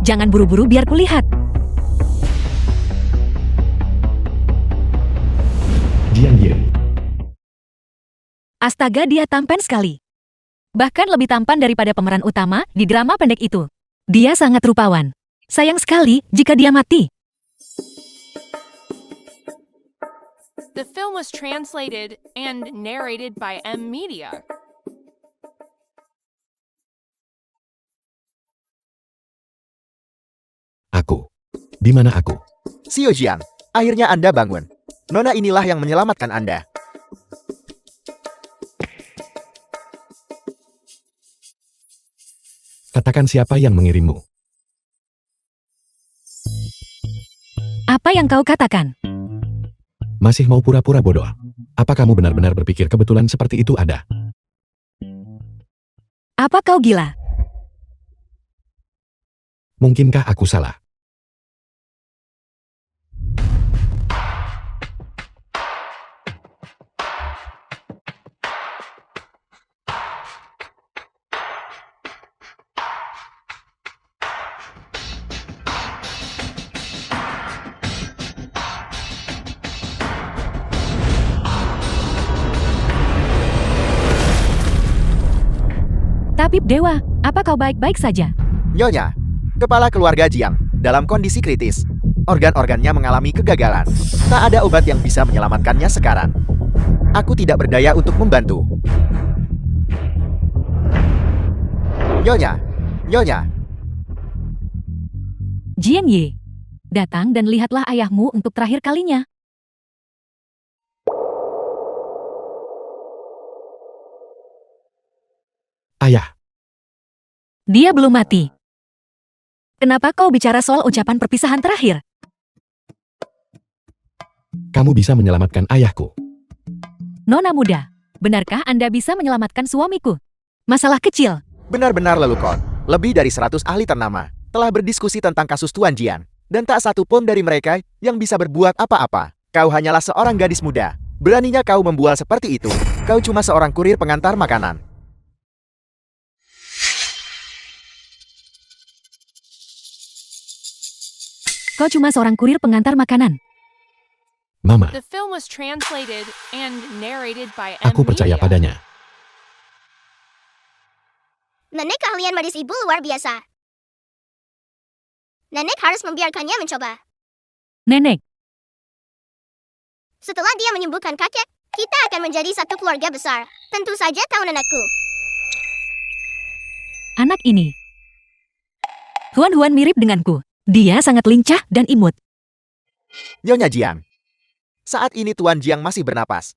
Jangan buru-buru biar kulihat. Jiang Ye. Astaga, dia tampan sekali. Bahkan lebih tampan daripada pemeran utama di drama pendek itu. Dia sangat rupawan. Sayang sekali jika dia mati. The film was translated and narrated by M Media. Aku. Di mana aku? Xiao Jiang, akhirnya Anda bangun. Nona inilah yang menyelamatkan Anda. Katakan siapa yang mengirimmu. Apa yang kau katakan? Masih mau pura-pura bodoh? Apa kamu benar-benar berpikir kebetulan seperti itu ada? Apa kau gila? Mungkinkah aku salah? Tabib Dewa, apa kau baik-baik saja? Nyonya, kepala keluarga Jiang dalam kondisi kritis. Organ-organnya mengalami kegagalan. Tak ada obat yang bisa menyelamatkannya sekarang. Aku tidak berdaya untuk membantu. Nyonya, Nyonya, Jiang Ye, datang dan lihatlah ayahmu untuk terakhir kalinya. Ayah, Dia belum mati. Kenapa kau bicara soal ucapan perpisahan terakhir? kamu bisa menyelamatkan ayahku. Nona muda, benarkah Anda bisa menyelamatkan suamiku? Masalah kecil. benar-benar lelukon. Lebih dari 100 ahli ternama telah berdiskusi tentang kasus Tuan Jiang. Dan tak satu pun dari mereka yang bisa berbuat apa-apa. Kau hanyalah seorang gadis muda. Beraninya kau membual seperti itu. Kau cuma seorang kurir pengantar makanan. Kau cuma seorang kurir pengantar makanan. Mama, The film was translated and narrated by M aku percaya Media. padanya. Nenek keahlian medis ibu luar biasa. Nenek harus membiarkannya mencoba. Nenek, Setelah dia menyembuhkan kakek, kita akan menjadi satu keluarga besar. Tentu saja tahu nenekku. anak ini. Huan-Huan mirip denganku. Dia sangat lincah dan imut. Nyonya Jiang. Saat ini Tuan Jiang masih bernapas.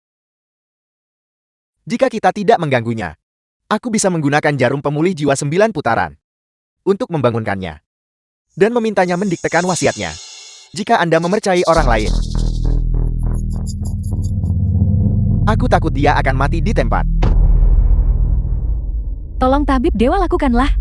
Jika kita tidak mengganggunya, aku bisa menggunakan jarum pemulih jiwa 9 putaran untuk membangunkannya dan memintanya mendiktekan wasiatnya. Jika Anda memercayai orang lain, aku takut dia akan mati di tempat. Tolong tabib dewa lakukanlah.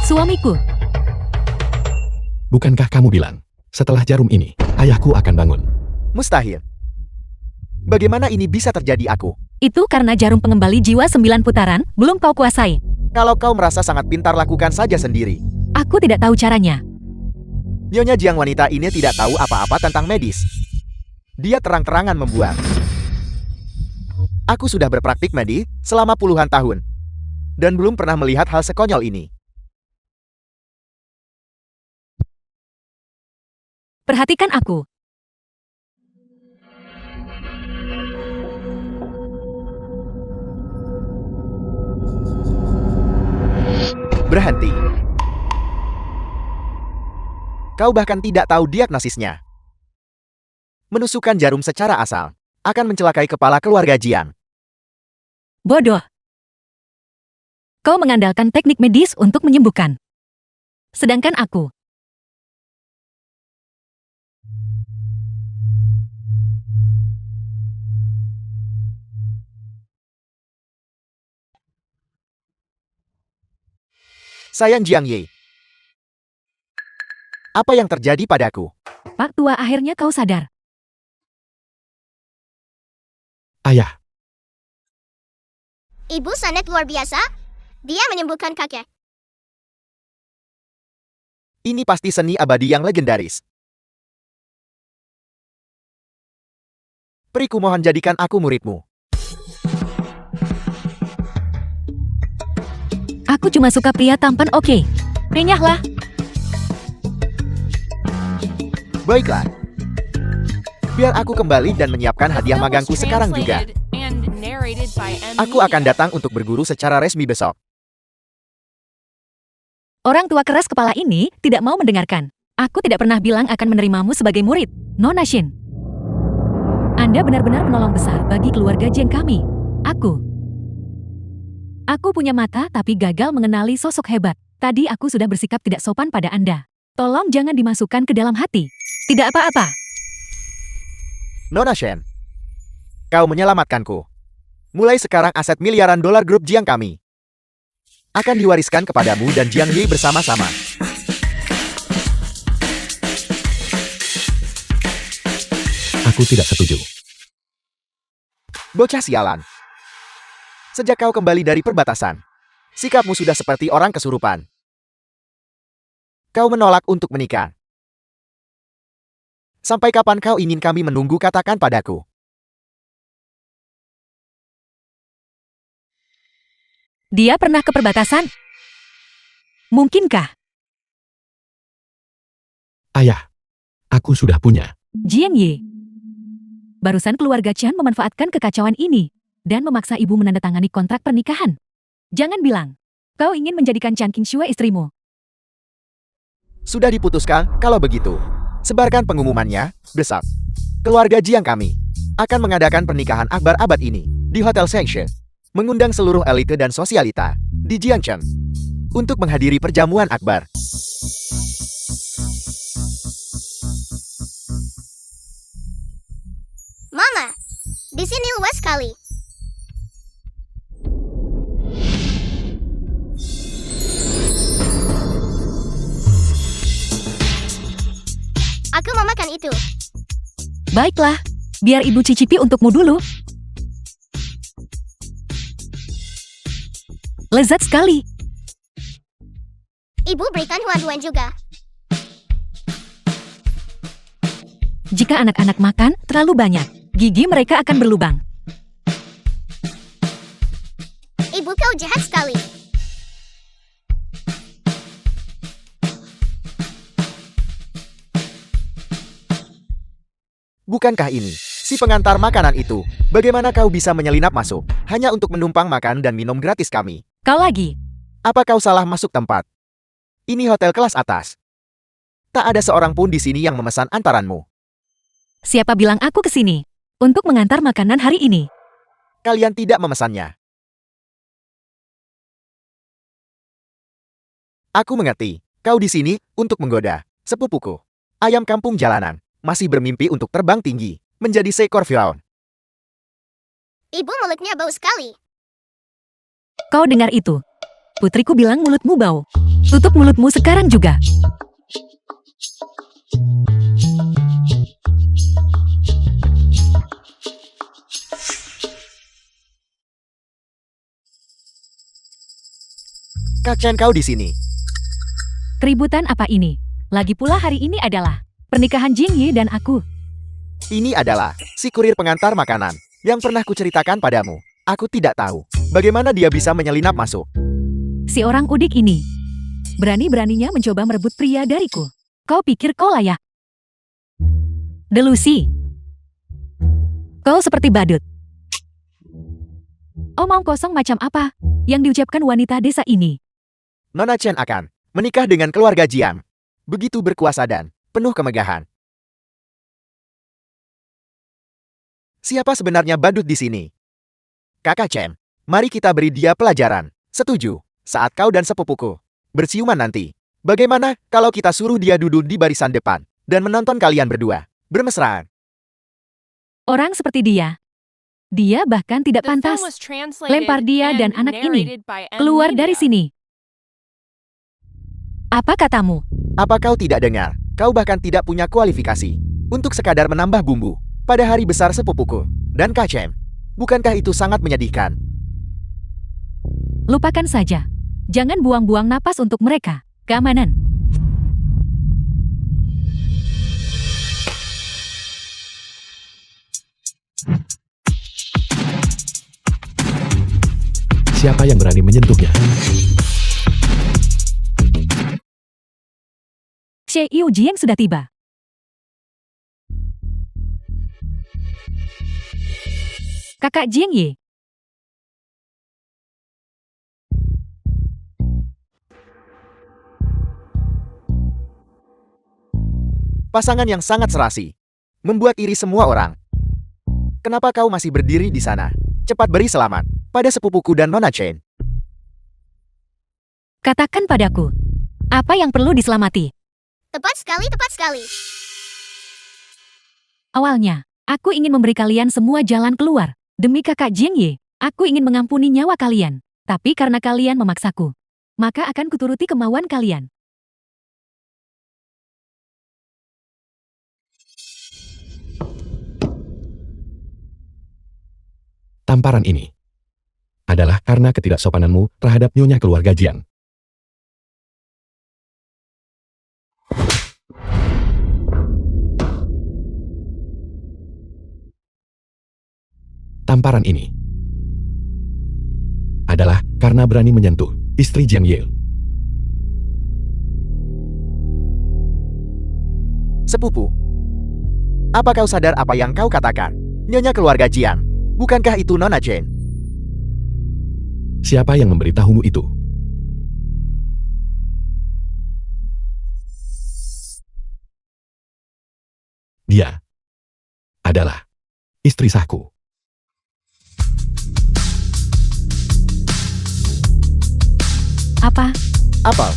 Suamiku, Bukankah kamu bilang, setelah jarum ini, ayahku akan bangun? Mustahil. Bagaimana ini bisa terjadi aku? itu karena jarum pengembali jiwa 9 putaran belum kau kuasai. Kalau kau merasa sangat pintar, lakukan saja sendiri. Aku tidak tahu caranya. Nyonya Jiang wanita ini tidak tahu apa-apa tentang medis. Dia terang-terangan membuat. Aku sudah berpraktik medis selama puluhan tahun. Dan belum pernah melihat hal sekonyol ini. Perhatikan aku. Berhenti. Kau bahkan tidak tahu diagnosisnya. Menusukkan jarum secara asal akan mencelakai kepala keluarga Jiang. Bodoh. Kau mengandalkan teknik medis untuk menyembuhkan. Sedangkan aku. Sayang Jiang Ye. Apa yang terjadi padaku? Pak Tua, akhirnya kau sadar. Ayah, Ibu sangat luar biasa. Dia menyembuhkan kakek. Ini pasti seni abadi yang legendaris. Periku, mohon jadikan aku muridmu. Aku cuma suka pria tampan, oke. Renyahlah. Baiklah. Biar aku kembali dan menyiapkan The hadiah film was magangku sekarang juga. translated and narrated by M. Aku akan Media. datang untuk berguru secara resmi besok. Orang tua keras kepala ini tidak mau mendengarkan. Aku tidak pernah bilang akan menerimamu sebagai murid, Nona Shin. Anda benar-benar penolong besar bagi keluarga Jian kami. Aku punya mata tapi gagal mengenali sosok hebat. Tadi aku sudah bersikap tidak sopan pada Anda. Tolong jangan dimasukkan ke dalam hati. Tidak apa-apa. Nona Shen, kau menyelamatkanku. Mulai sekarang aset miliaran dolar grup Jiang kami akan diwariskan kepadamu dan Jiang Yi bersama-sama. aku tidak setuju. Bocah sialan. Sejak kau kembali dari perbatasan, sikapmu sudah seperti orang kesurupan. Kau menolak untuk menikah. Sampai kapan kau ingin kami menunggu, katakan padaku. Dia pernah ke perbatasan? Mungkinkah? Ayah, aku sudah punya. Jiang Yi. Barusan keluarga Chan memanfaatkan kekacauan ini dan memaksa ibu menandatangani kontrak pernikahan. Jangan bilang, kau ingin menjadikan Chan Qingxue istrimu. Sudah diputuskan, kalau begitu. Sebarkan pengumumannya, besok. Keluarga Jiang kami akan mengadakan pernikahan akbar abad ini di Hotel Sengshe. Mengundang seluruh elite dan sosialita di Jiangchen untuk menghadiri perjamuan akbar. Mama, di sini luas sekali. Aku mau makan itu. Baiklah, biar ibu cicipi untukmu dulu. Lezat sekali. Ibu berikan huan-huan juga. Jika anak-anak makan terlalu banyak, gigi mereka akan berlubang. Ibu, kau jahat sekali. Bukankah ini si pengantar makanan itu? Bagaimana kau bisa menyelinap masuk hanya untuk menumpang makan dan minum gratis kami? Kau lagi. Apa kau salah masuk tempat? Ini hotel kelas atas. Tak ada seorang pun di sini yang memesan antaranmu. Siapa bilang aku ke sini? Untuk mengantar makanan hari ini. Kalian tidak memesannya. Aku mengerti. Kau di sini untuk menggoda sepupuku. Ayam kampung jalanan masih bermimpi untuk terbang tinggi menjadi seekor Firaun. Ibu, mulutnya bau sekali. Kau dengar itu? Putriku bilang mulutmu bau. Tutup mulutmu sekarang juga. Kak Chen, kau di sini. Keributan apa ini? Lagi pula hari ini adalah pernikahan Jing Yi dan aku. Ini adalah si kurir pengantar makanan yang pernah kuceritakan padamu. Aku tidak tahu bagaimana dia bisa menyelinap masuk. Si orang udik ini berani-beraninya mencoba merebut pria dariku. Kau pikir kau layak? Delusi. Kau seperti badut. Omong kosong macam apa yang diucapkan wanita desa ini? Nona Chen akan menikah dengan keluarga Jiang. Begitu berkuasa dan penuh kemegahan. Siapa sebenarnya badut di sini? Kakak Chen, mari kita beri dia pelajaran. Setuju, saat kau dan sepupuku bersiuman nanti. Bagaimana kalau kita suruh dia duduk di barisan depan dan menonton kalian berdua bermesraan? Orang seperti dia. Dia bahkan tidak The film pantas. was translated Lempar dia and dan anak ini narrated by M. keluar dari Media. sini. Apa katamu? Apa kau tidak dengar? Kau bahkan tidak punya kualifikasi untuk sekadar menambah bumbu pada hari besar sepupuku dan Kacem. Bukankah itu sangat menyedihkan? Lupakan saja. Jangan buang-buang napas untuk mereka. Keamanan. Siapa yang berani menyentuhnya? Xie Yujiang sudah tiba. Kakak Jiang Ye. Pasangan yang sangat serasi, membuat iri semua orang. Kenapa kau masih berdiri di sana? Cepat beri selamat pada sepupuku dan Nona Chen. Katakan padaku, apa yang perlu diselamati? Tepat sekali, tepat sekali. Awalnya, aku ingin memberi kalian semua jalan keluar. Demi kakak Jiang Ye, aku ingin mengampuni nyawa kalian. Tapi karena kalian memaksaku, maka akan kuturuti kemauan kalian. Tamparan ini adalah karena ketidaksopananmu terhadap nyonya keluarga Jiang. Tamparan ini adalah karena berani menyentuh istri Jiang Ye. Sepupu, apa kau sadar apa yang kau katakan? Nyonya keluarga Jiang, bukankah itu Nona Chen? Siapa yang memberitahumu itu? Dia adalah istri sahku. Apa? Apa?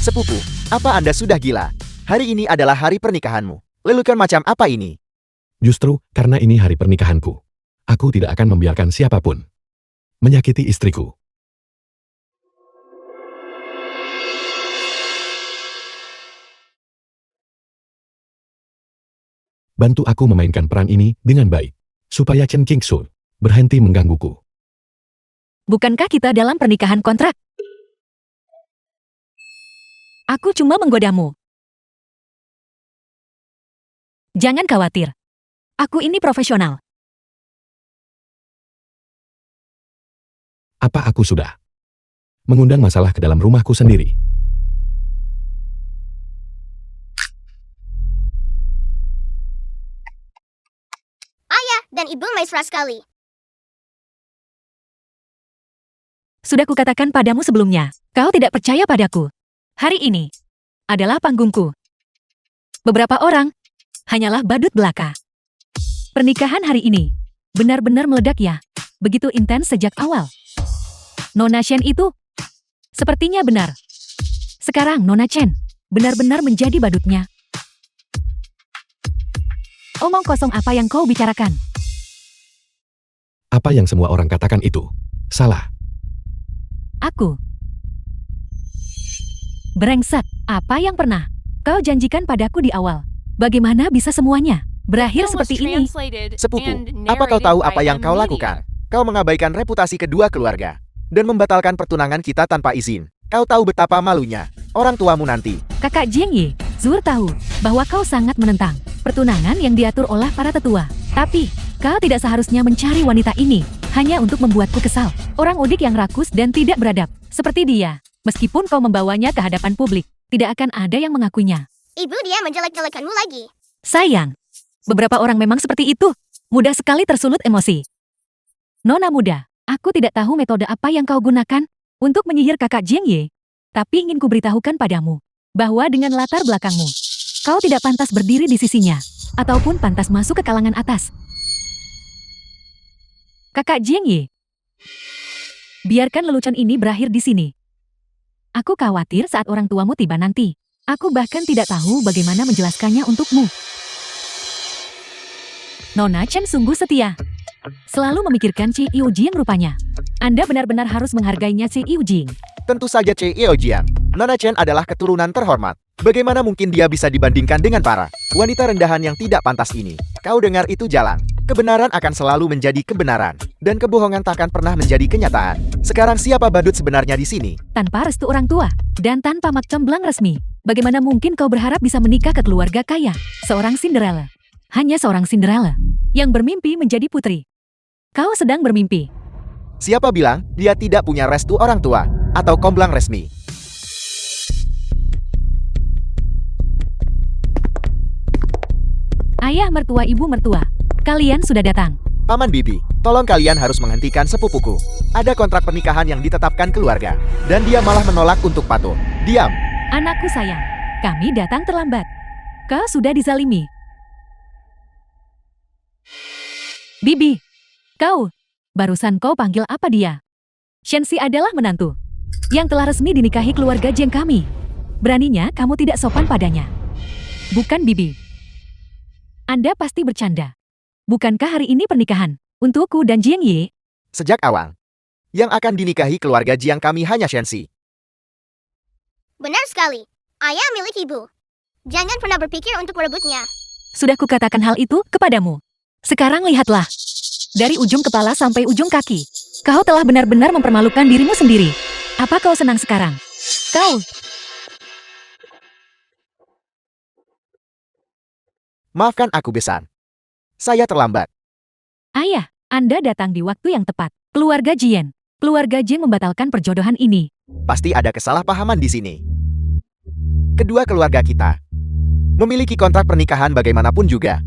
Sepupu, apa Anda sudah gila? Hari ini adalah hari pernikahanmu. Lelucon macam apa ini? Justru karena ini hari pernikahanku, aku tidak akan membiarkan siapapun menyakiti istriku. Bantu aku memainkan peran ini dengan baik, supaya Chen Qingsu berhenti menggangguku. Bukankah kita dalam pernikahan kontrak? Aku cuma menggodamu. Jangan khawatir. Aku ini profesional. Apa aku sudah mengundang masalah ke dalam rumahku sendiri? Ayah dan ibu mesra sekali. Sudah kukatakan padamu sebelumnya, kau tidak percaya padaku. Hari ini adalah panggungku. Beberapa orang hanyalah badut belaka. Pernikahan hari ini benar-benar meledak ya. Begitu intens sejak awal. Nona Chen itu sepertinya benar. Sekarang Nona Chen benar-benar menjadi badutnya. Omong kosong apa yang kau bicarakan? Apa yang semua orang katakan itu salah. Aku. Brengsek, apa yang pernah kau janjikan padaku di awal? Bagaimana bisa semuanya berakhir Film was seperti ini? translated Sepupu, and apa kau narrated tahu by apa yang kau M. Media. lakukan? Kau mengabaikan reputasi kedua keluarga dan membatalkan pertunangan kita tanpa izin. Kau tahu betapa malunya orang tuamu nanti. Kakak Jiang Ye, Zur tahu bahwa kau sangat menentang pertunangan yang diatur oleh para tetua. Tapi, kau tidak seharusnya mencari wanita ini hanya untuk membuatku kesal. Orang udik yang rakus dan tidak beradab, seperti dia. Meskipun kau membawanya ke hadapan publik, tidak akan ada yang mengakuinya. Ibu dia menjelek-jelekanmu lagi. Sayang, beberapa orang memang seperti itu. Mudah sekali tersulut emosi. Nona muda, aku tidak tahu metode apa yang kau gunakan untuk menyihir kakak Jiang Ye. Tapi ingin kuberitahukan padamu bahwa dengan latar belakangmu, kau tidak pantas berdiri di sisinya, ataupun pantas masuk ke kalangan atas. Kakak Jiang Ye, biarkan lelucon ini berakhir di sini. Aku khawatir saat orang tuamu tiba nanti. Aku bahkan tidak tahu bagaimana menjelaskannya untukmu. Nona Chen sungguh setia. Selalu memikirkan Ci Yujing rupanya. Anda benar-benar harus menghargainya Ci Yujing. Tentu saja Cheo Jian. Nona Chen adalah keturunan terhormat. Bagaimana mungkin dia bisa dibandingkan dengan para wanita rendahan yang tidak pantas ini? Kau dengar itu, Jalang? Kebenaran akan selalu menjadi kebenaran, dan kebohongan takkan pernah menjadi kenyataan. Sekarang siapa badut sebenarnya di sini? Tanpa restu orang tua, dan tanpa mak comblang resmi, bagaimana mungkin kau berharap bisa menikah ke keluarga kaya? Seorang Cinderella. Hanya seorang Cinderella yang bermimpi menjadi putri. Kau sedang bermimpi. Siapa bilang dia tidak punya restu orang tua atau komblang resmi? Ayah mertua, ibu mertua, kalian sudah datang. Paman Bibi, tolong kalian harus menghentikan sepupuku. Ada kontrak pernikahan yang ditetapkan keluarga, dan dia malah menolak untuk patuh. Diam. Anakku sayang, kami datang terlambat. Kau sudah dizalimi. Bibi, barusan kau panggil apa dia? Shenxi adalah menantu yang telah resmi dinikahi keluarga Jiang kami. Beraninya kamu tidak sopan padanya. Bukan Bibi. Anda pasti bercanda. Bukankah hari ini pernikahan untukku dan Jiang Yi? Sejak awal, yang akan dinikahi keluarga Jiang kami hanya Shenxi. Benar sekali. Ayah milik ibu. Jangan pernah berpikir untuk merebutnya. Sudah kukatakan hal itu kepadamu. Sekarang lihatlah. Dari ujung kepala sampai ujung kaki. Kau telah benar-benar mempermalukan dirimu sendiri. Apa kau senang sekarang? Kau... Maafkan aku, Besan. Saya terlambat. Ayah, Anda datang di waktu yang tepat. Keluarga Jian membatalkan perjodohan ini. Pasti ada kesalahpahaman di sini. Kedua keluarga kita memiliki kontrak pernikahan bagaimanapun juga.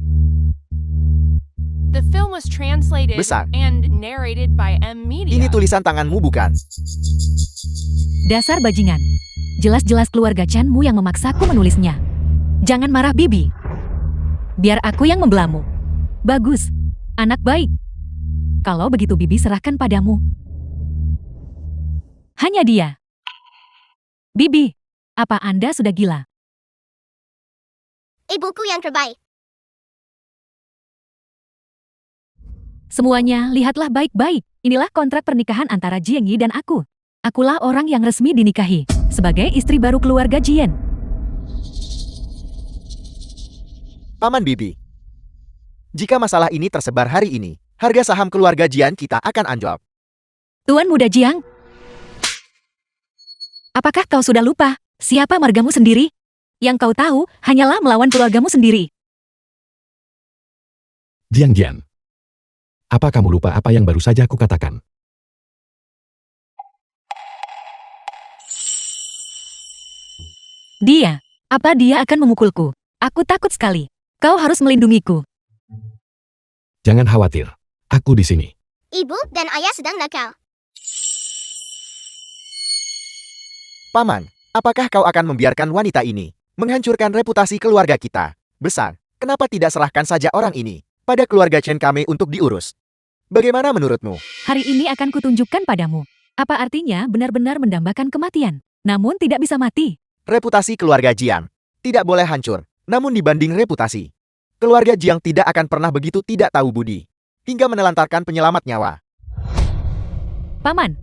The film was translated Besar. and narrated by Media. Ini tulisan tanganmu, bukan? Dasar bajingan. Jelas-jelas keluarga Chanmu yang memaksaku menulisnya. Jangan marah, Bibi. Biar aku yang membelamu. Bagus, anak baik. Kalau begitu Bibi serahkan padamu. Hanya dia. Bibi, apa Anda sudah gila? Ibuku yang terbaik. Semuanya, lihatlah baik-baik. Inilah kontrak pernikahan antara Jiang Yi dan aku. Akulah orang yang resmi dinikahi sebagai istri baru keluarga Jian. Paman Bibi, jika masalah ini tersebar hari ini, harga saham keluarga Jian kita akan anjlok. Tuan Muda Jiang, apakah kau sudah lupa siapa margamu sendiri? Yang kau tahu hanyalah melawan keluargamu sendiri. Jian. Apa kamu lupa apa yang baru saja aku katakan? Apa dia akan memukulku? Aku takut sekali. Kau harus melindungiku. Jangan khawatir. Aku di sini. Ibu dan ayah sedang nakal. Paman, apakah kau akan membiarkan wanita ini menghancurkan reputasi keluarga kita? Besar, kenapa tidak serahkan saja orang ini pada keluarga Chen kami untuk diurus? Bagaimana menurutmu? Hari ini akan kutunjukkan padamu. Apa artinya benar-benar mendambakan kematian, namun tidak bisa mati. Reputasi keluarga Jiang tidak boleh hancur. Namun dibanding reputasi, keluarga Jiang tidak akan pernah begitu tidak tahu budi, hingga menelantarkan penyelamat nyawa. Paman,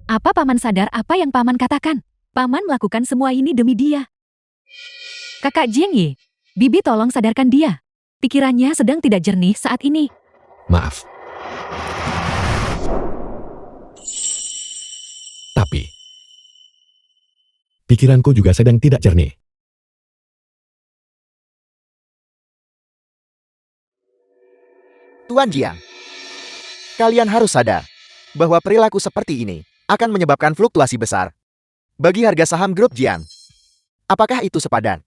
apa Paman sadar apa yang Paman katakan? Paman melakukan semua ini demi dia. Kakak Jiang Yi, Bibi tolong sadarkan dia. Pikirannya sedang tidak jernih saat ini. Maaf. Tapi, pikiranku juga sedang tidak jernih. Tuan Jiang, kalian harus sadar bahwa perilaku seperti ini akan menyebabkan fluktuasi besar bagi harga saham grup Jiang. Apakah itu sepadan?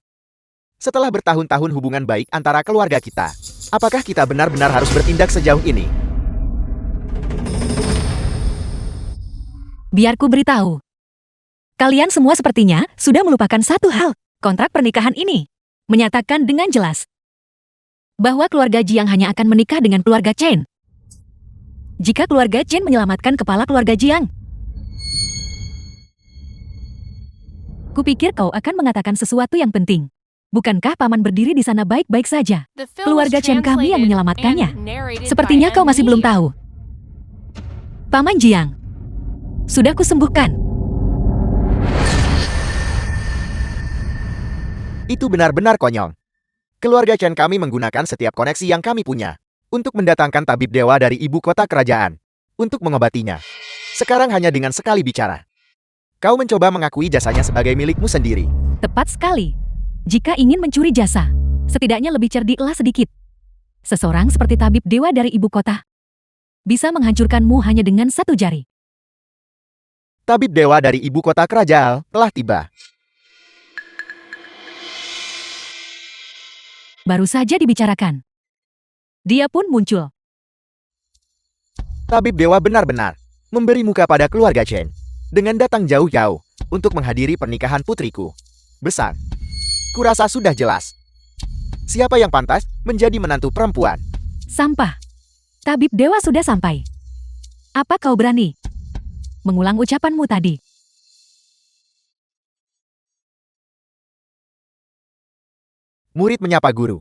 Setelah bertahun-tahun hubungan baik antara keluarga kita, apakah kita benar-benar harus bertindak sejauh ini? Biar ku beritahu. Kalian semua sepertinya sudah melupakan satu hal. Kontrak pernikahan ini menyatakan dengan jelas bahwa keluarga Jiang hanya akan menikah dengan keluarga Chen. Jika keluarga Chen menyelamatkan kepala keluarga Jiang. Kupikir kau akan mengatakan sesuatu yang penting. Bukankah Paman berdiri di sana baik-baik saja? The film was Keluarga Chen kami yang translated menyelamatkannya. and narrated Sepertinya by kau masih belum Media. tahu. Paman Jiang, sudah kusembuhkan. Itu benar-benar konyol. Keluarga Chen kami menggunakan setiap koneksi yang kami punya untuk mendatangkan tabib dewa dari ibu kota kerajaan untuk mengobatinya. Sekarang hanya dengan sekali bicara, kau mencoba mengakui jasanya sebagai milikmu sendiri. Tepat sekali. Jika ingin mencuri jasa, setidaknya lebih cerdiklah sedikit. Seseorang seperti tabib dewa dari ibu kota bisa menghancurkanmu hanya dengan satu jari. Tabib dewa dari ibu kota kerajaan telah tiba. Baru saja dibicarakan. Dia pun muncul. Tabib dewa benar-benar memberi muka pada keluarga Chen dengan datang jauh-jauh untuk menghadiri pernikahan putriku. Besar. Kurasa sudah jelas. Siapa yang pantas menjadi menantu perempuan? Sampah. Tabib dewa sudah sampai. Apa kau berani mengulang ucapanmu tadi? Murid menyapa guru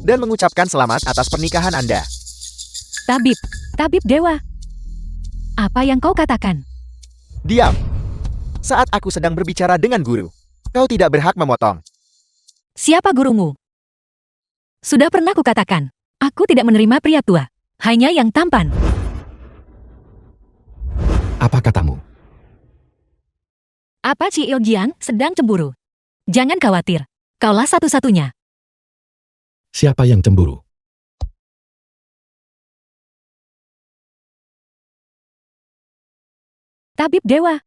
dan mengucapkan selamat atas pernikahan Anda. Tabib dewa. Apa yang kau katakan? Diam. Saat aku sedang berbicara dengan guru, kau tidak berhak memotong. Siapa gurumu? Sudah pernah kukatakan, aku tidak menerima pria tua, hanya yang tampan. Apa katamu? Apa Ci Iljiang sedang cemburu? Jangan khawatir, kaulah satu-satunya. Siapa yang cemburu? Tabib dewa.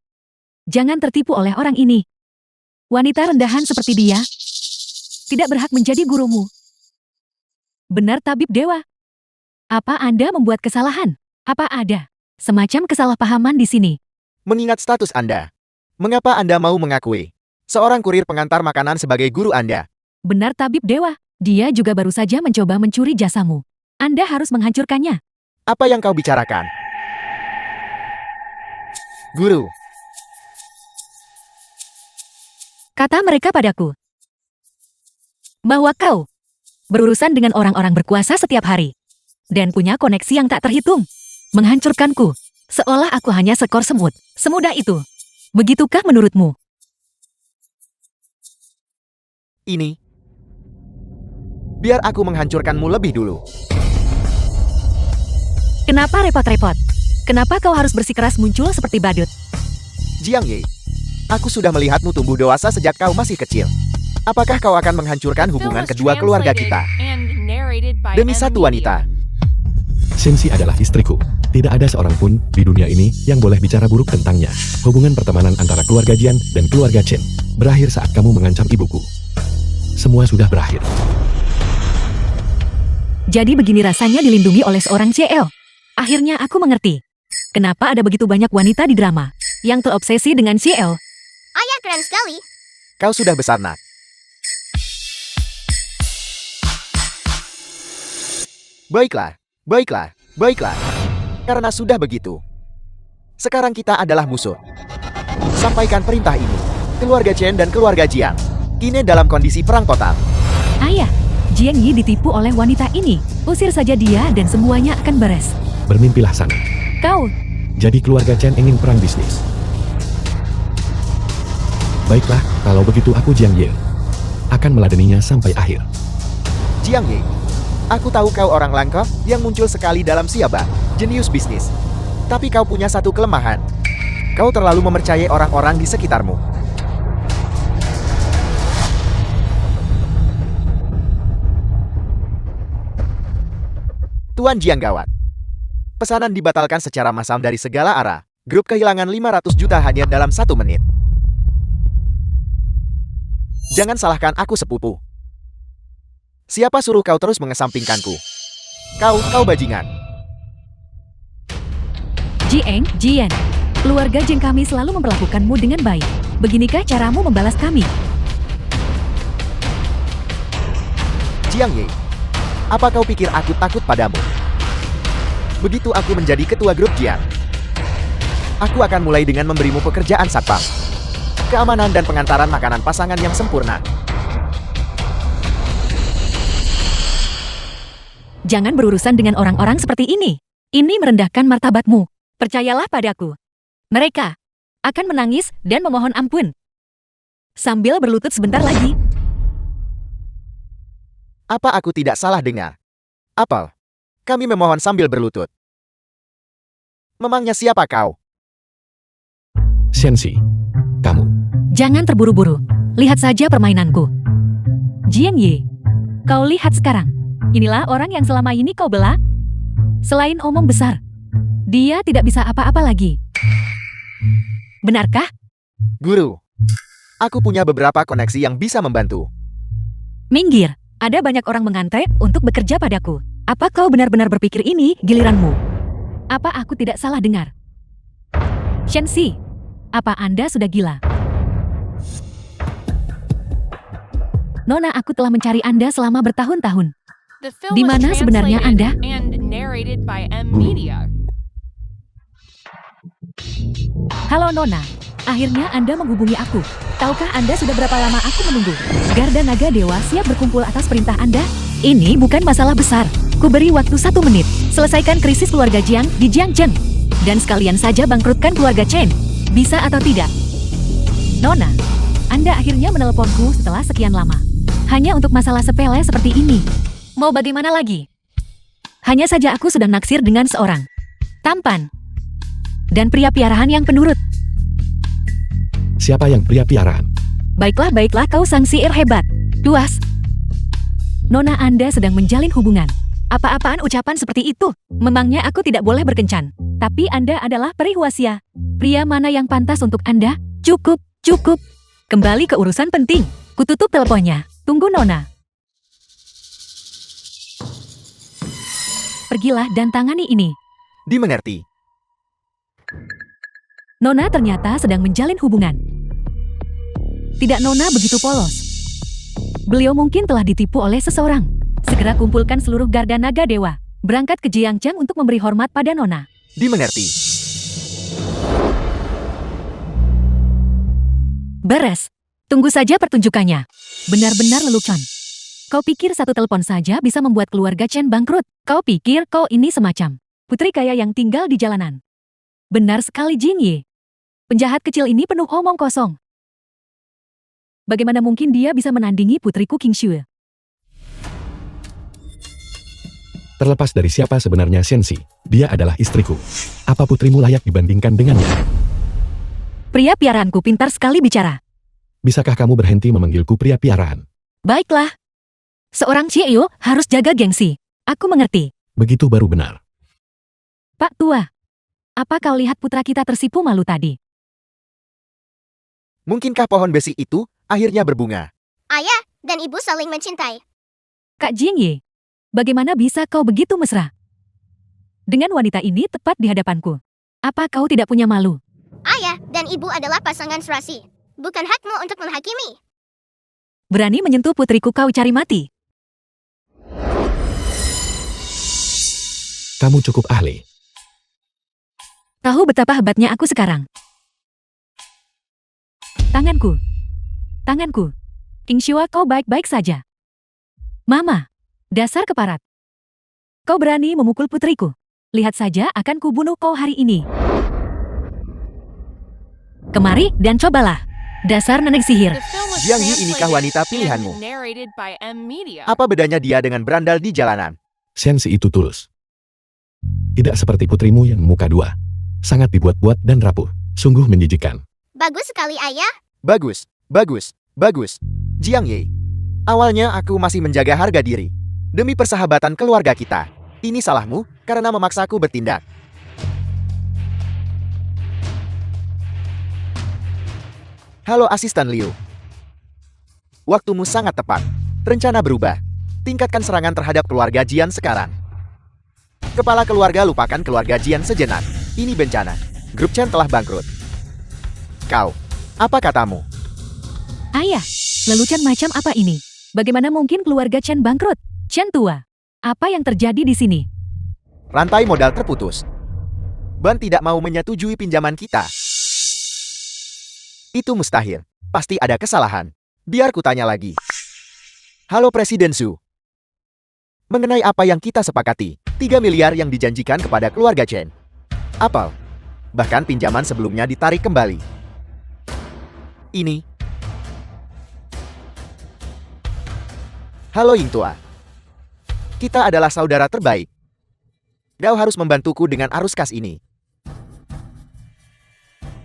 Jangan tertipu oleh orang ini. Wanita rendahan seperti dia tidak berhak menjadi gurumu. Benar tabib dewa. Apa Anda membuat kesalahan? Apa ada semacam kesalahpahaman di sini? Mengingat status Anda, mengapa Anda mau mengakui seorang kurir pengantar makanan sebagai guru Anda? Benar tabib dewa. Dia juga baru saja mencoba mencuri jasamu. Anda harus menghancurkannya. Apa yang kau bicarakan? Guru, Kata mereka padaku bahwa kau berurusan dengan orang-orang berkuasa setiap hari dan punya koneksi yang tak terhitung. Menghancurkanku, seolah aku hanya sekor semut. Semudah itu. Begitukah menurutmu? ini. Biar aku menghancurkanmu lebih dulu. Kenapa repot-repot? Kenapa kau harus bersikeras muncul seperti badut? Jiang Ye, aku sudah melihatmu tumbuh dewasa sejak kau masih kecil. Apakah kau akan menghancurkan Film hubungan was kedua keluarga translated kita and narrated by demi M satu Media. wanita? Xinxi adalah istriku. Tidak ada seorang pun di dunia ini yang boleh bicara buruk tentangnya. Hubungan pertemanan antara keluarga Jian dan keluarga Chen berakhir saat kamu mengancam ibuku. Semua sudah berakhir. Jadi begini rasanya dilindungi oleh seorang CL. Akhirnya aku mengerti. Kenapa ada begitu banyak wanita di drama yang terobsesi dengan CL? Ayah keren sekali. Kau sudah besar, nak. Baiklah, baiklah, baiklah. Karena sudah begitu, sekarang kita adalah musuh. Sampaikan perintah ini. Keluarga Chen dan keluarga Jiang kini dalam kondisi perang total. Ayah, Jiang Yi ditipu oleh wanita ini. Usir saja dia dan semuanya akan beres. Bermimpilah sana. Kau, Jadi keluarga Chen ingin perang bisnis. Baiklah, kalau begitu aku Jiang Ye akan meladeninya sampai akhir. Jiang Ye, aku tahu kau orang langka yang muncul sekali dalam siaba, jenius bisnis. Tapi kau punya satu kelemahan. Kau terlalu mempercayai orang-orang di sekitarmu. Tuan Jiang gawat. Pesanan dibatalkan secara massal dari segala arah. Grup kehilangan 500 juta hanya dalam 1 menit. Jangan salahkan aku sepupu. Siapa suruh kau terus mengesampingkanku? Kau bajingan. Jian. Keluarga Jeng kami selalu memperlakukanmu dengan baik. Beginikah caramu membalas kami? Jiang Ye, apa kau pikir aku takut padamu? Begitu aku menjadi ketua grup Jiang, aku akan mulai dengan memberimu pekerjaan satpam, keamanan dan pengantaran makanan pasangan yang sempurna. Jangan berurusan dengan orang-orang seperti ini. Ini merendahkan martabatmu. Percayalah padaku. Mereka akan menangis dan memohon ampun. sambil berlutut sebentar lagi. Apa aku tidak salah dengar? Apel, kami memohon sambil berlutut. Memangnya siapa kau? Shensi, kamu. Jangan terburu-buru. Lihat saja permainanku. Jian Yi, kau lihat sekarang. Inilah orang yang selama ini kau bela. Selain omong besar, dia tidak bisa apa-apa lagi. Benarkah? Guru, aku punya beberapa koneksi yang bisa membantu. Minggir, ada banyak orang mengantre untuk bekerja padaku. Apa kau benar-benar berpikir ini giliranmu? Apa aku tidak salah dengar? Shensi, apa Anda sudah gila? Nona, aku telah mencari Anda selama bertahun-tahun. The film Di was mana sebenarnya translated Anda? and narrated by M Media. Halo Nona, akhirnya Anda menghubungi aku. Tahukah Anda sudah berapa lama aku menunggu? Garda Naga Dewa siap berkumpul atas perintah Anda? Ini bukan masalah besar. Ku beri waktu 1 menit. Selesaikan krisis keluarga Jiang di Jiangzhen. Dan sekalian saja bangkrutkan keluarga Chen. Bisa atau tidak? Nona, Anda akhirnya meneleponku setelah sekian lama. Hanya untuk masalah sepele seperti ini. Mau bagaimana lagi? Hanya saja aku sudah naksir dengan seorang tampan dan pria piarahan yang penurut. Siapa yang pria piaraan? Baiklah, kau sang sihir hebat. Duas. Nona, Anda sedang menjalin hubungan. Apa-apaan ucapan seperti itu? Memangnya aku tidak boleh berkencan? Tapi Anda adalah perihuasia. Pria mana yang pantas untuk Anda? Cukup. Kembali ke urusan penting. Kututup teleponnya. Tunggu Nona. Pergilah dan tangani ini. Dimengerti. Nona ternyata sedang menjalin hubungan. Tidak, Nona begitu polos. Beliau mungkin telah ditipu oleh seseorang. Segera kumpulkan seluruh Garda Naga Dewa. Berangkat ke Jiangzhen untuk memberi hormat pada Nona. Dimengerti. Beres. Tunggu saja pertunjukannya. Benar-benar lelucon. Kau pikir satu telepon saja bisa membuat keluarga Chen bangkrut? Kau pikir kau ini semacam putri kaya yang tinggal di jalanan? Benar sekali, Jin Yi. Penjahat kecil ini penuh omong kosong. Bagaimana mungkin dia bisa menandingi putriku King Shui? Terlepas dari siapa sebenarnya Shensi, dia adalah istriku. Apa putrimu layak dibandingkan dengannya? Pria piaraanku pintar sekali bicara. Bisakah kamu berhenti memanggilku pria piaraan? Baiklah. Seorang CEO harus jaga gengsi. Aku mengerti. Begitu baru benar. Pak Tua, apa kau lihat putra kita tersipu malu tadi? Mungkinkah pohon besi itu akhirnya berbunga? Ayah dan ibu saling mencintai. Kak Jing Yi, bagaimana bisa kau begitu mesra dengan wanita ini tepat di hadapanku? Apa kau tidak punya malu? Ayah dan ibu adalah pasangan serasi. Bukan hakmu untuk menghakimi. Berani menyentuh putriku, kau cari mati. Kamu cukup ahli. Tahu betapa hebatnya aku sekarang. Tanganku. King Shua, kau baik-baik saja. Mama, dasar keparat. Kau berani memukul putriku. Lihat saja akan kubunuh kau hari ini. Kemari dan cobalah. Dasar nenek sihir. The film was Jiang Yi inikah wanita translated pilihanmu? and narrated by M Media. Apa bedanya dia dengan berandal di jalanan? Shensi itu tulus. Tidak seperti putrimu yang muka dua. Sangat dibuat-buat dan rapuh. Sungguh menjijikkan. Bagus sekali, ayah. Bagus. Jiang Yi. Awalnya aku masih menjaga harga diri. Demi persahabatan keluarga kita. Ini salahmu karena memaksaku bertindak. Halo Asisten Liu. Waktumu sangat tepat. Rencana berubah. Tingkatkan serangan terhadap keluarga Jian sekarang. Kepala keluarga lupakan keluarga Jian sejenak. Ini bencana. Grup Chen telah bangkrut. Kau, apa katamu? Ayah, lelucon macam apa ini? Bagaimana mungkin keluarga Chen bangkrut? Chen tua, apa yang terjadi di sini? Rantai modal terputus. Ban tidak mau menyetujui pinjaman kita. Itu mustahil. Pasti ada kesalahan. Biar kutanya lagi. Halo Presiden Su. Mengenai apa yang kita sepakati, 3 miliar yang dijanjikan kepada keluarga Chen. Apel. Bahkan pinjaman sebelumnya ditarik kembali. Ini Halo Ying Tua. Kita adalah saudara terbaik. Kau harus membantuku dengan arus kas ini.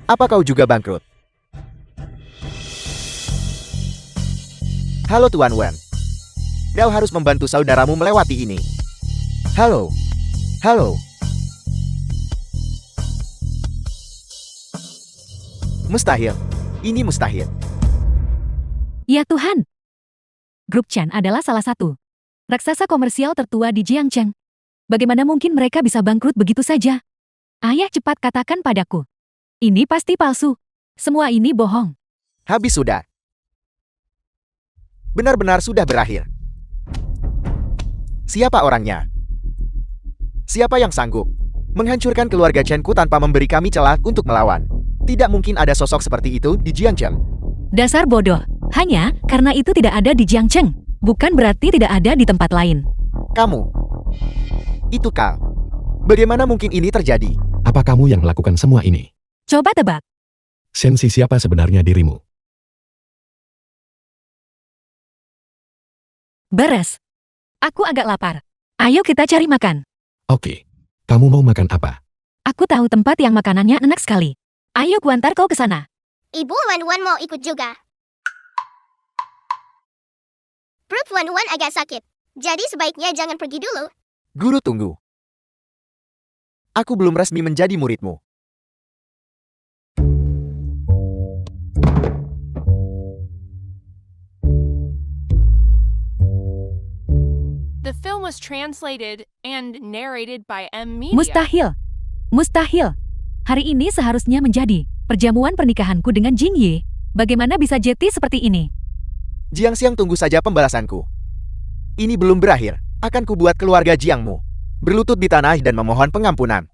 Apa kau juga bangkrut? Halo Tuan Wen. Kau harus membantu saudaramu melewati ini. Halo. Halo. Mustahil. Ini mustahil. Ya Tuhan. Grup Chan adalah salah satu raksasa komersial tertua di Jiangcheng. Bagaimana mungkin mereka bisa bangkrut begitu saja? Ayah, cepat katakan padaku. Ini pasti palsu. Semua ini bohong. Habis sudah. Benar-benar sudah berakhir. Siapa orangnya? Siapa yang sanggup menghancurkan keluarga Chen-ku tanpa memberi kami celah untuk melawan? Tidak mungkin ada sosok seperti itu di Jiangcheng. Dasar bodoh. Hanya karena itu tidak ada di Jiangcheng. Bukan berarti tidak ada di tempat lain. Kamu. Itu kau. Bagaimana mungkin ini terjadi? Apa kamu yang melakukan semua ini? Coba tebak. Sensi, siapa sebenarnya dirimu? Beres. Aku agak lapar. Ayo kita cari makan. Oke. Kamu mau makan apa? Aku tahu tempat yang makanannya enak sekali. Ayo kuantar kau ke sana. Ibu Wan mau ikut juga. Perut Wan agak sakit. Jadi sebaiknya jangan pergi dulu. Guru, tunggu. Aku belum resmi menjadi muridmu. The film was translated and narrated by M Media. Mustahil. Mustahil. Hari ini seharusnya menjadi perjamuan pernikahanku dengan Jing Yi. Bagaimana bisa jeti seperti ini? Jiang Xiang, tunggu saja pembalasanku. Ini belum berakhir. Akan kubuat keluarga Jiangmu berlutut di tanah dan memohon pengampunan.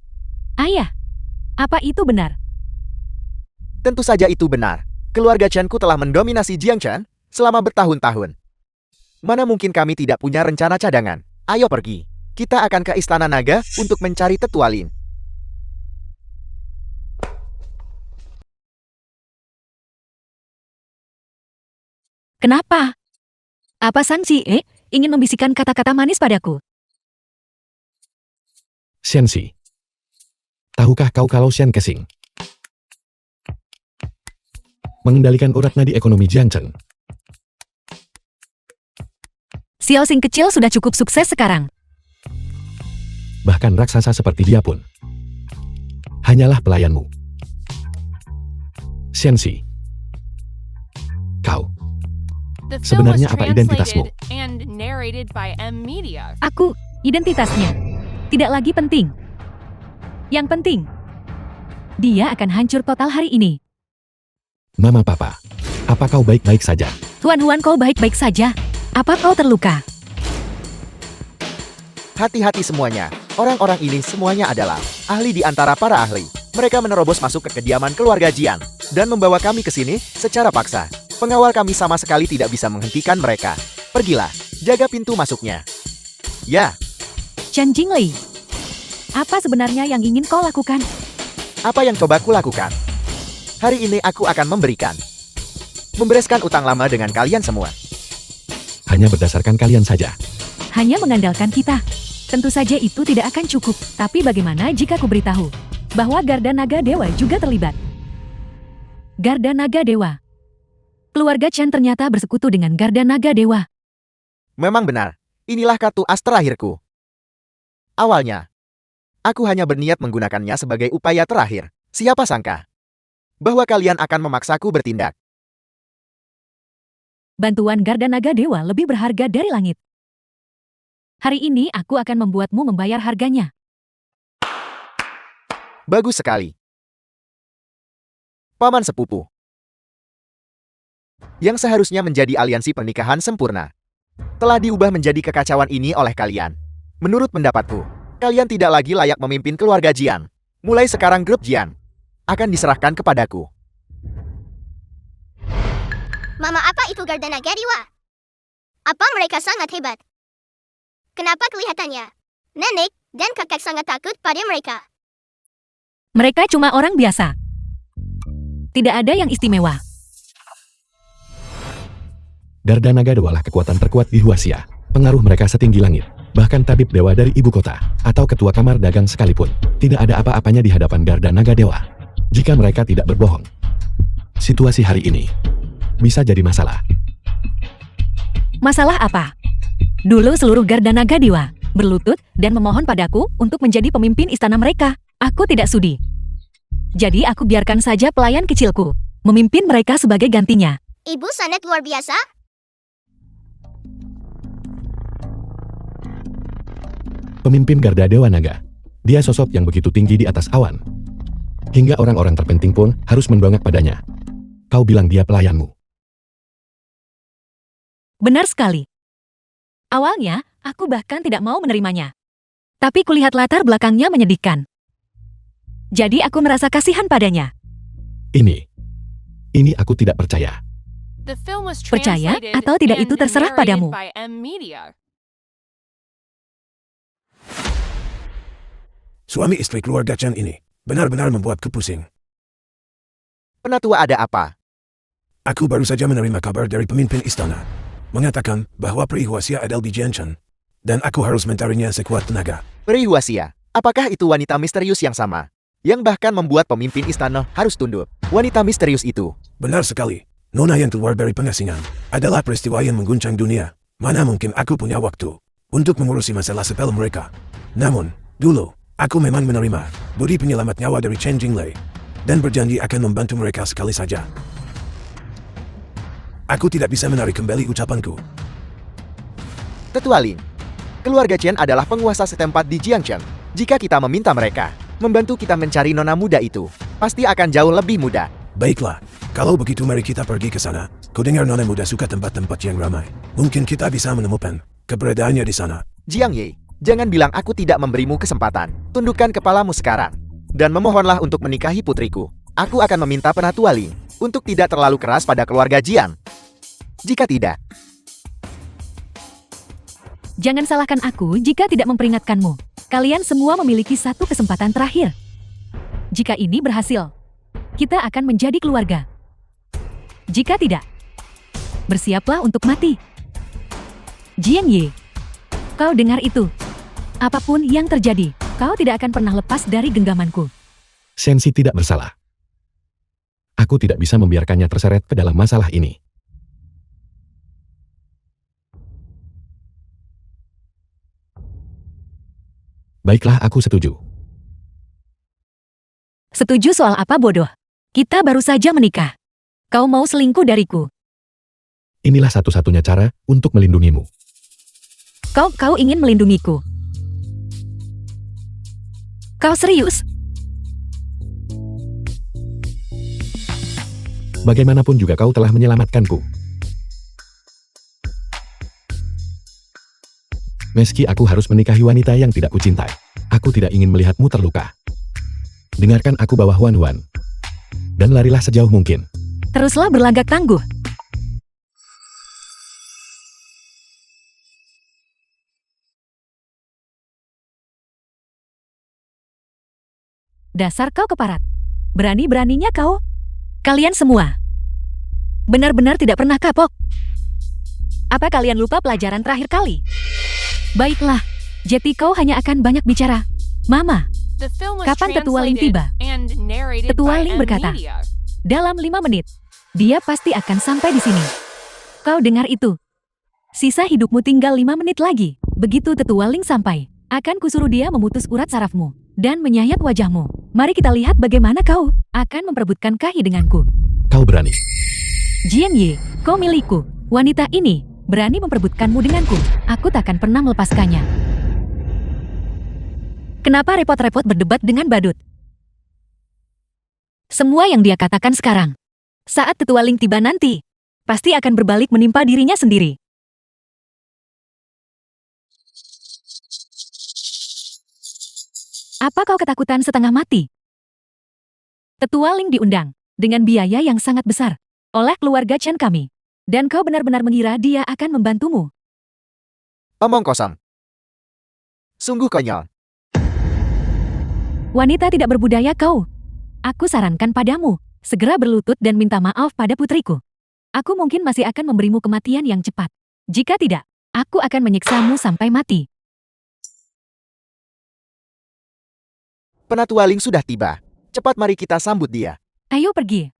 Ayah, apa itu benar? Tentu saja itu benar. Keluarga Chen-ku telah mendominasi Jiangchen selama bertahun-tahun. Mana mungkin kami tidak punya rencana cadangan. Ayo pergi. Kita akan ke Istana Naga untuk mencari Tetua Lin. Kenapa? Apa Sang Cie ingin membisikkan kata-kata manis padaku? Sensi. Tahukah kau kalau Shen Kesing mengendalikan urat nadi ekonomi Jiangcheng? Xiao Xing kecil sudah cukup sukses sekarang. Bahkan raksasa seperti dia pun hanyalah pelayanmu. Sensi. Kau. The film was Sebenarnya apa identitasmu? translated and narrated by M Media. Aku, identitasnya. Tidak lagi penting. Yang penting, dia akan hancur total hari ini. Mama Papa, apa kau baik-baik saja? Tuan Huan, kau baik-baik saja? Apa kau terluka? Hati-hati semuanya. Orang-orang ini semuanya adalah ahli di antara para ahli. Mereka menerobos masuk ke kediaman keluarga Jian dan membawa kami ke sini secara paksa. Pengawal kami sama sekali tidak bisa menghentikan mereka. Pergilah, jaga pintu masuknya. Ya, Chen Jinglei, apa sebenarnya yang ingin kau lakukan? apa yang coba kulakukan? Hari ini aku akan membereskan utang lama dengan kalian semua. Hanya berdasarkan kalian saja. Hanya mengandalkan kita. Tentu saja itu tidak akan cukup. Tapi bagaimana jika ku beritahu bahwa Garda Naga Dewa juga terlibat? Garda Naga Dewa. Keluarga Chen ternyata bersekutu dengan Garda Naga Dewa. Memang benar, inilah kartu as terakhirku. Awalnya, aku hanya berniat menggunakannya sebagai upaya terakhir. Siapa sangka bahwa kalian akan memaksaku bertindak. Bantuan Garda Naga Dewa lebih berharga dari langit. Hari ini aku akan membuatmu membayar harganya. Bagus sekali. Paman sepupu. Yang seharusnya menjadi aliansi pernikahan sempurna telah diubah menjadi kekacauan ini oleh kalian. Menurut pendapatku, kalian tidak lagi layak memimpin keluarga Jian. Mulai sekarang grup Jian akan diserahkan kepadaku. Mama, apa itu Garda Naga Dewa? Apa mereka sangat hebat? Kenapa kelihatannya nenek dan kakek sangat takut pada mereka? Mereka cuma orang biasa. Tidak ada yang istimewa. Garda Naga Dewa lah kekuatan terkuat di Huaxia. Pengaruh mereka setinggi langit. Bahkan tabib dewa dari ibu kota, atau ketua kamar dagang sekalipun, tidak ada apa-apanya di hadapan Garda Naga Dewa. Jika mereka tidak berbohong. Situasi hari ini bisa jadi masalah. Masalah apa? Dulu seluruh Garda Naga Dewa berlutut dan memohon padaku untuk menjadi pemimpin istana mereka. Aku tidak sudi. Jadi aku biarkan saja pelayan kecilku memimpin mereka sebagai gantinya. Ibu sangat luar biasa. Pemimpin Garda Dewa Naga. Dia sosok yang begitu tinggi di atas awan. Hingga orang-orang terpenting pun harus mendongak padanya. Kau bilang dia pelayanmu. Benar sekali. Awalnya, aku bahkan tidak mau menerimanya. Tapi kulihat latar belakangnya menyedihkan. Jadi aku merasa kasihan padanya. Ini aku tidak percaya. The film was Percaya translated atau tidak and itu terserah narrated padamu. by M-Media. Suami istri keluarga Chen ini benar-benar membuatku pusing. Penatua ada apa? Aku baru saja menerima kabar dari pemimpin istana. Mengatakan bahwa Peri Huaxia adalah di Jian Chen. Dan aku harus mencarinya sekuat tenaga. Peri Huaxia, apakah itu wanita misterius yang sama? Yang bahkan membuat pemimpin istana harus tunduk. Wanita misterius itu. Benar sekali. Nona yang keluar dari pengasingan adalah peristiwa yang mengguncang dunia. Mana mungkin aku punya waktu untuk mengurusi masalah sepele mereka. Namun, dulu, aku memang menerima budi penyelamat nyawa dari Chen Jinglei dan berjanji akan membantu mereka sekali saja. Aku tidak bisa menarik kembali ucapanku. Tetua Ling, keluarga Chen adalah penguasa setempat di Jiangchen. Jika kita meminta mereka membantu kita mencari nona muda itu, pasti akan jauh lebih mudah. Baiklah, kalau begitu mari kita pergi ke sana. Kudengar nona muda suka tempat-tempat yang ramai. Mungkin kita bisa menemukan keberadaannya di sana. Jiang Ye, jangan bilang aku tidak memberimu kesempatan. Tundukkan kepalamu sekarang. Dan memohonlah untuk menikahi putriku. Aku akan meminta Penatua Ling untuk tidak terlalu keras pada keluarga Jian. Jika tidak, Jangan salahkan aku jika tidak memperingatkanmu. Kalian semua memiliki satu kesempatan terakhir. Jika ini berhasil, kita akan menjadi keluarga. Jika tidak, bersiaplah untuk mati. Jiang Ye, kau dengar itu? Apapun yang terjadi, kau tidak akan pernah lepas dari genggamanku. Sensi tidak bersalah. Aku tidak bisa membiarkannya terseret ke dalam masalah ini. Baiklah, aku setuju. Setuju soal apa bodoh? Kita baru saja menikah. Kau mau selingkuh dariku. Inilah satu-satunya cara untuk melindungimu. Kau ingin melindungiku. Kau serius? Bagaimanapun juga kau telah menyelamatkanku. Meski aku harus menikahi wanita yang tidak kucintai, aku tidak ingin melihatmu terluka. Dengarkan aku bawah Huan-Huan. Dan larilah sejauh mungkin. Teruslah berlagak tangguh. Dasar kau keparat. Berani-beraninya kau. Kalian semua. Benar-benar tidak pernah kapok. Apa kalian lupa pelajaran terakhir kali? Baiklah, Jetty kau hanya akan banyak bicara. Mama, The film was Kapan Tetua Ling translated tiba? and narrated Tetua by Ling berkata, M-Media. dalam 5 menit, dia pasti akan sampai di sini. Kau dengar itu? Sisa hidupmu tinggal 5 menit lagi. Begitu Tetua Ling sampai, akan kusuruh dia memutus urat sarafmu dan menyayat wajahmu. Mari kita lihat bagaimana kau akan memperebutkan Kahi denganku. Kau berani. Jian Ye, kau milikku. Wanita ini berani memperebutkanmu denganku. Aku takkan pernah melepaskannya. Kenapa repot-repot berdebat dengan badut? Semua yang dia katakan sekarang, saat Tetua Ling tiba nanti, pasti akan berbalik menimpa dirinya sendiri. Apa kau ketakutan setengah mati? Tetua Ling diundang dengan biaya yang sangat besar oleh keluarga Chen kami. Dan kau benar-benar mengira dia akan membantumu. omong kosong. Sungguh konyol. Wanita tidak berbudaya kau. Aku sarankan padamu, segera berlutut dan minta maaf pada putriku. Aku mungkin masih akan memberimu kematian yang cepat. Jika tidak, aku akan menyiksamu sampai mati. Penatua Ling sudah tiba. Cepat mari kita sambut dia. Ayo pergi.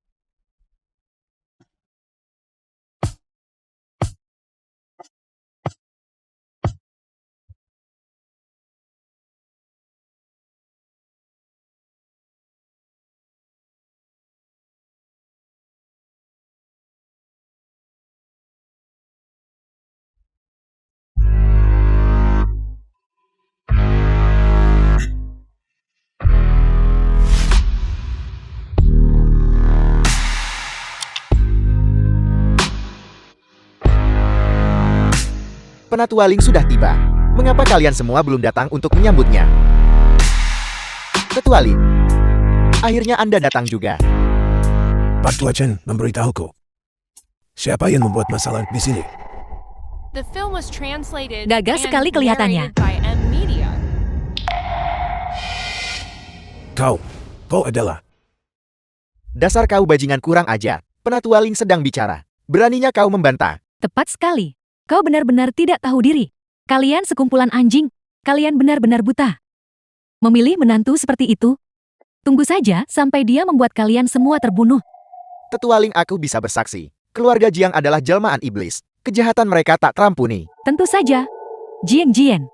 Penatua Ling sudah tiba. Mengapa kalian semua belum datang untuk menyambutnya? Tetua Ling, akhirnya Anda datang juga. Pak Tua Chen memberitahuku. Siapa yang membuat masalah di sini? The film was translated Gagah and sekali kelihatannya. narrated by M Media. Kau adalah. Dasar kau bajingan kurang ajar. Penatua Ling sedang bicara. Beraninya kau membantah. Tepat sekali. Kau benar-benar tidak tahu diri. Kalian sekumpulan anjing. Kalian benar-benar buta. Memilih menantu seperti itu? Tunggu saja sampai dia membuat kalian semua terbunuh. Tetua Ling, aku bisa bersaksi. Keluarga Jiang adalah jelmaan iblis. Kejahatan mereka tak terampuni. Tentu saja. Jian.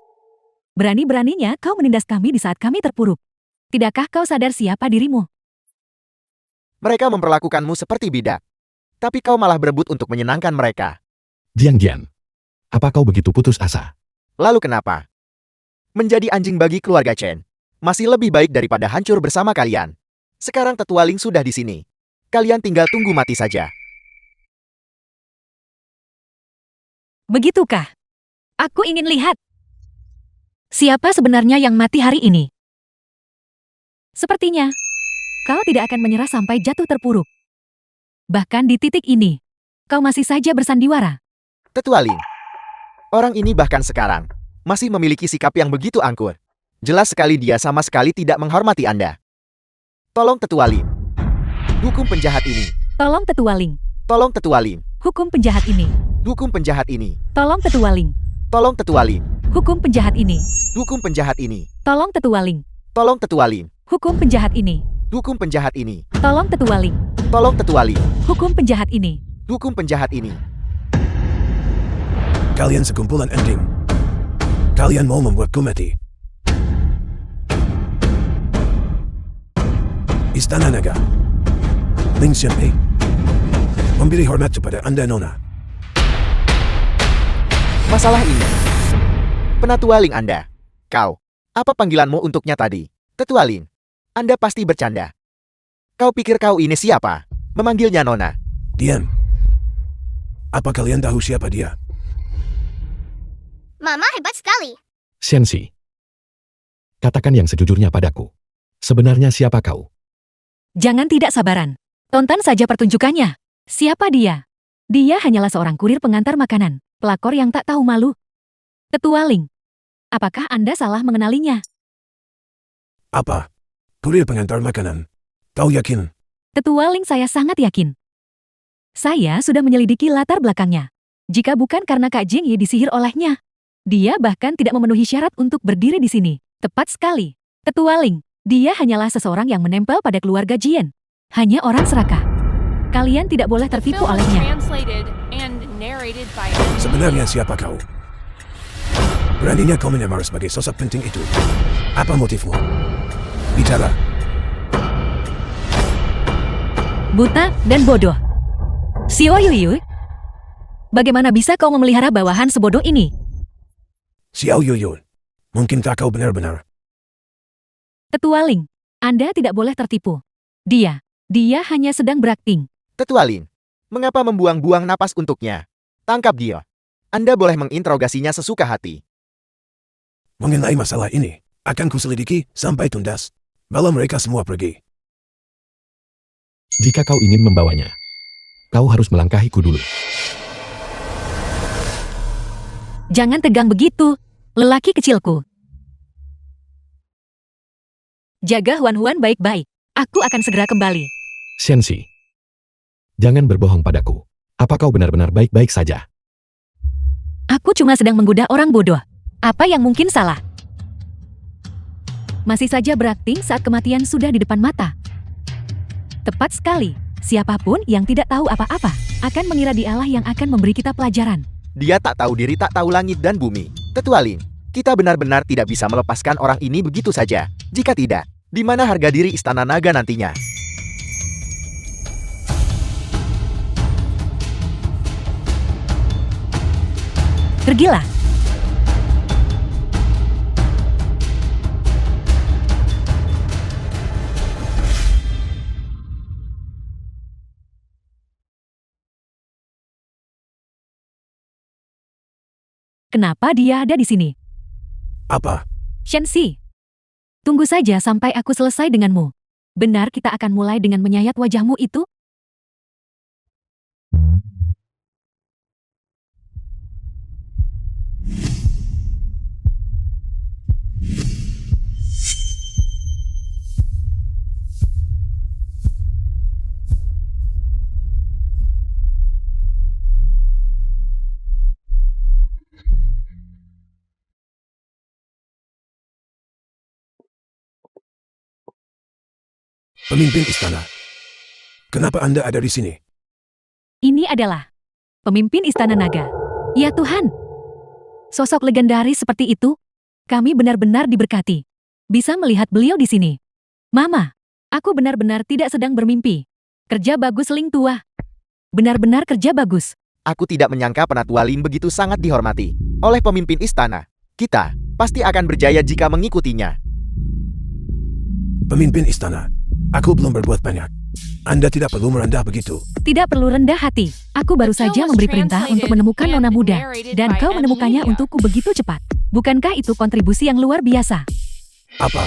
Berani-beraninya kau menindas kami di saat kami terpuruk. Tidakkah kau sadar siapa dirimu? Mereka memperlakukanmu seperti bidak. Tapi kau malah berebut untuk menyenangkan mereka. Jian, apa kau begitu putus asa? Lalu kenapa? Menjadi anjing bagi keluarga Chen masih lebih baik daripada hancur bersama kalian. Sekarang Tetua Ling sudah di sini. Kalian tinggal tunggu mati saja. Begitukah? Aku ingin lihat. Siapa sebenarnya yang mati hari ini? Sepertinya, kau tidak akan menyerah sampai jatuh terpuruk. Bahkan di titik ini, kau masih saja bersandiwara. Tetua Ling, orang ini bahkan sekarang masih memiliki sikap yang begitu angkur. Jelas sekali dia sama sekali tidak menghormati Anda. Tolong Tetua Ling. Hukum penjahat ini. Tolong Tetua Ling. Tolong Tetua Ling. Hukum penjahat ini. Hukum penjahat ini. Tolong Tetua Ling. Tolong Tetua Ling. Hukum penjahat ini. Hukum penjahat ini. Tolong Tetua Ling. Tolong Tetua Ling. Hukum penjahat ini. Hukum penjahat ini. Tolong Tetua Ling. Tolong Tetua Ling. Hukum penjahat ini. Hukum penjahat ini. Kalian sekumpulan anjing. Kalian mau membuatku mati. Istana Naga. Ling Xianpei. Memberi hormat kepada Anda, Nona. Masalah ini. Penatua Ling Anda. Kau. Apa panggilanmu untuknya tadi? Tetua Ling. Anda pasti bercanda. Kau pikir kau ini siapa? Memanggilnya Nona. Diam. Apa kalian tahu siapa dia? Mama hebat sekali. Sensi, katakan yang sejujurnya padaku. Sebenarnya siapa kau? Jangan tidak sabaran. Tonton saja pertunjukannya. Siapa dia? Dia hanyalah seorang kurir pengantar makanan, pelakor yang tak tahu malu. Tetua Ling, apakah Anda salah mengenalinya? Apa? Kurir pengantar makanan. Kau yakin? Tetua Ling, saya sangat yakin. Saya sudah menyelidiki latar belakangnya. Jika bukan karena Kak Jingyi disihir olehnya, dia bahkan tidak memenuhi syarat untuk berdiri di sini. Tepat sekali. Tetua Ling, dia hanyalah seseorang yang menempel pada keluarga Jian. Hanya orang serakah. Kalian tidak boleh The tertipu film was olehnya. translated and narrated by M Media. Sebenarnya siapa kau? Beraninya kau menyamar sebagai sosok penting itu. Apa motifmu? Bicara. Buta dan bodoh. Xiao Yuyu, bagaimana bisa kau memelihara bawahan sebodoh ini? Xiao Yuyu. Mungkinkah kau benar-benar? Tetua Ling, Anda tidak boleh tertipu. Dia hanya sedang berakting. Tetua Ling, mengapa membuang-buang napas untuknya? Tangkap dia. Anda boleh menginterogasinya sesuka hati. Mengenai masalah ini, akan kuselidiki sampai tuntas. Bawa mereka semua pergi. Jika kau ingin membawanya, kau harus melangkahiku dulu. Jangan tegang begitu, lelaki kecilku. Jaga Huan-Huan baik-baik. Aku akan segera kembali. Sensi, jangan berbohong padaku. Apa kau benar-benar baik-baik saja? Aku cuma sedang menggoda orang bodoh. Apa yang mungkin salah? Masih saja berakting saat kematian sudah di depan mata. Tepat sekali. Siapapun yang tidak tahu apa-apa akan mengira dialah yang akan memberi kita pelajaran. Dia tak tahu diri, tak tahu langit dan bumi. Tetua Ling, kita benar-benar tidak bisa melepaskan orang ini begitu saja. Jika tidak, di mana harga diri Istana Naga nantinya? Pergilah. Kenapa dia ada di sini? Apa? Shenxi, tunggu saja sampai aku selesai denganmu. Benar kita akan mulai dengan menyayat wajahmu itu? Pemimpin istana. Kenapa Anda ada di sini? Ini adalah pemimpin Istana Naga. Ya Tuhan, sosok legendaris seperti itu, kami benar-benar diberkati. Bisa melihat beliau di sini. Mama, aku benar-benar tidak sedang bermimpi. Kerja bagus Ling tua. Benar-benar kerja bagus. Aku tidak menyangka Penatua Ling begitu sangat dihormati oleh pemimpin istana. Kita pasti akan berjaya jika mengikutinya. Pemimpin istana. Aku belum berbuat banyak. Anda tidak perlu merendah begitu. Tidak perlu rendah hati. Aku baru saja memberi perintah untuk menemukan nona muda. Dan kau menemukannya untukku begitu cepat. Bukankah itu kontribusi yang luar biasa? Apa?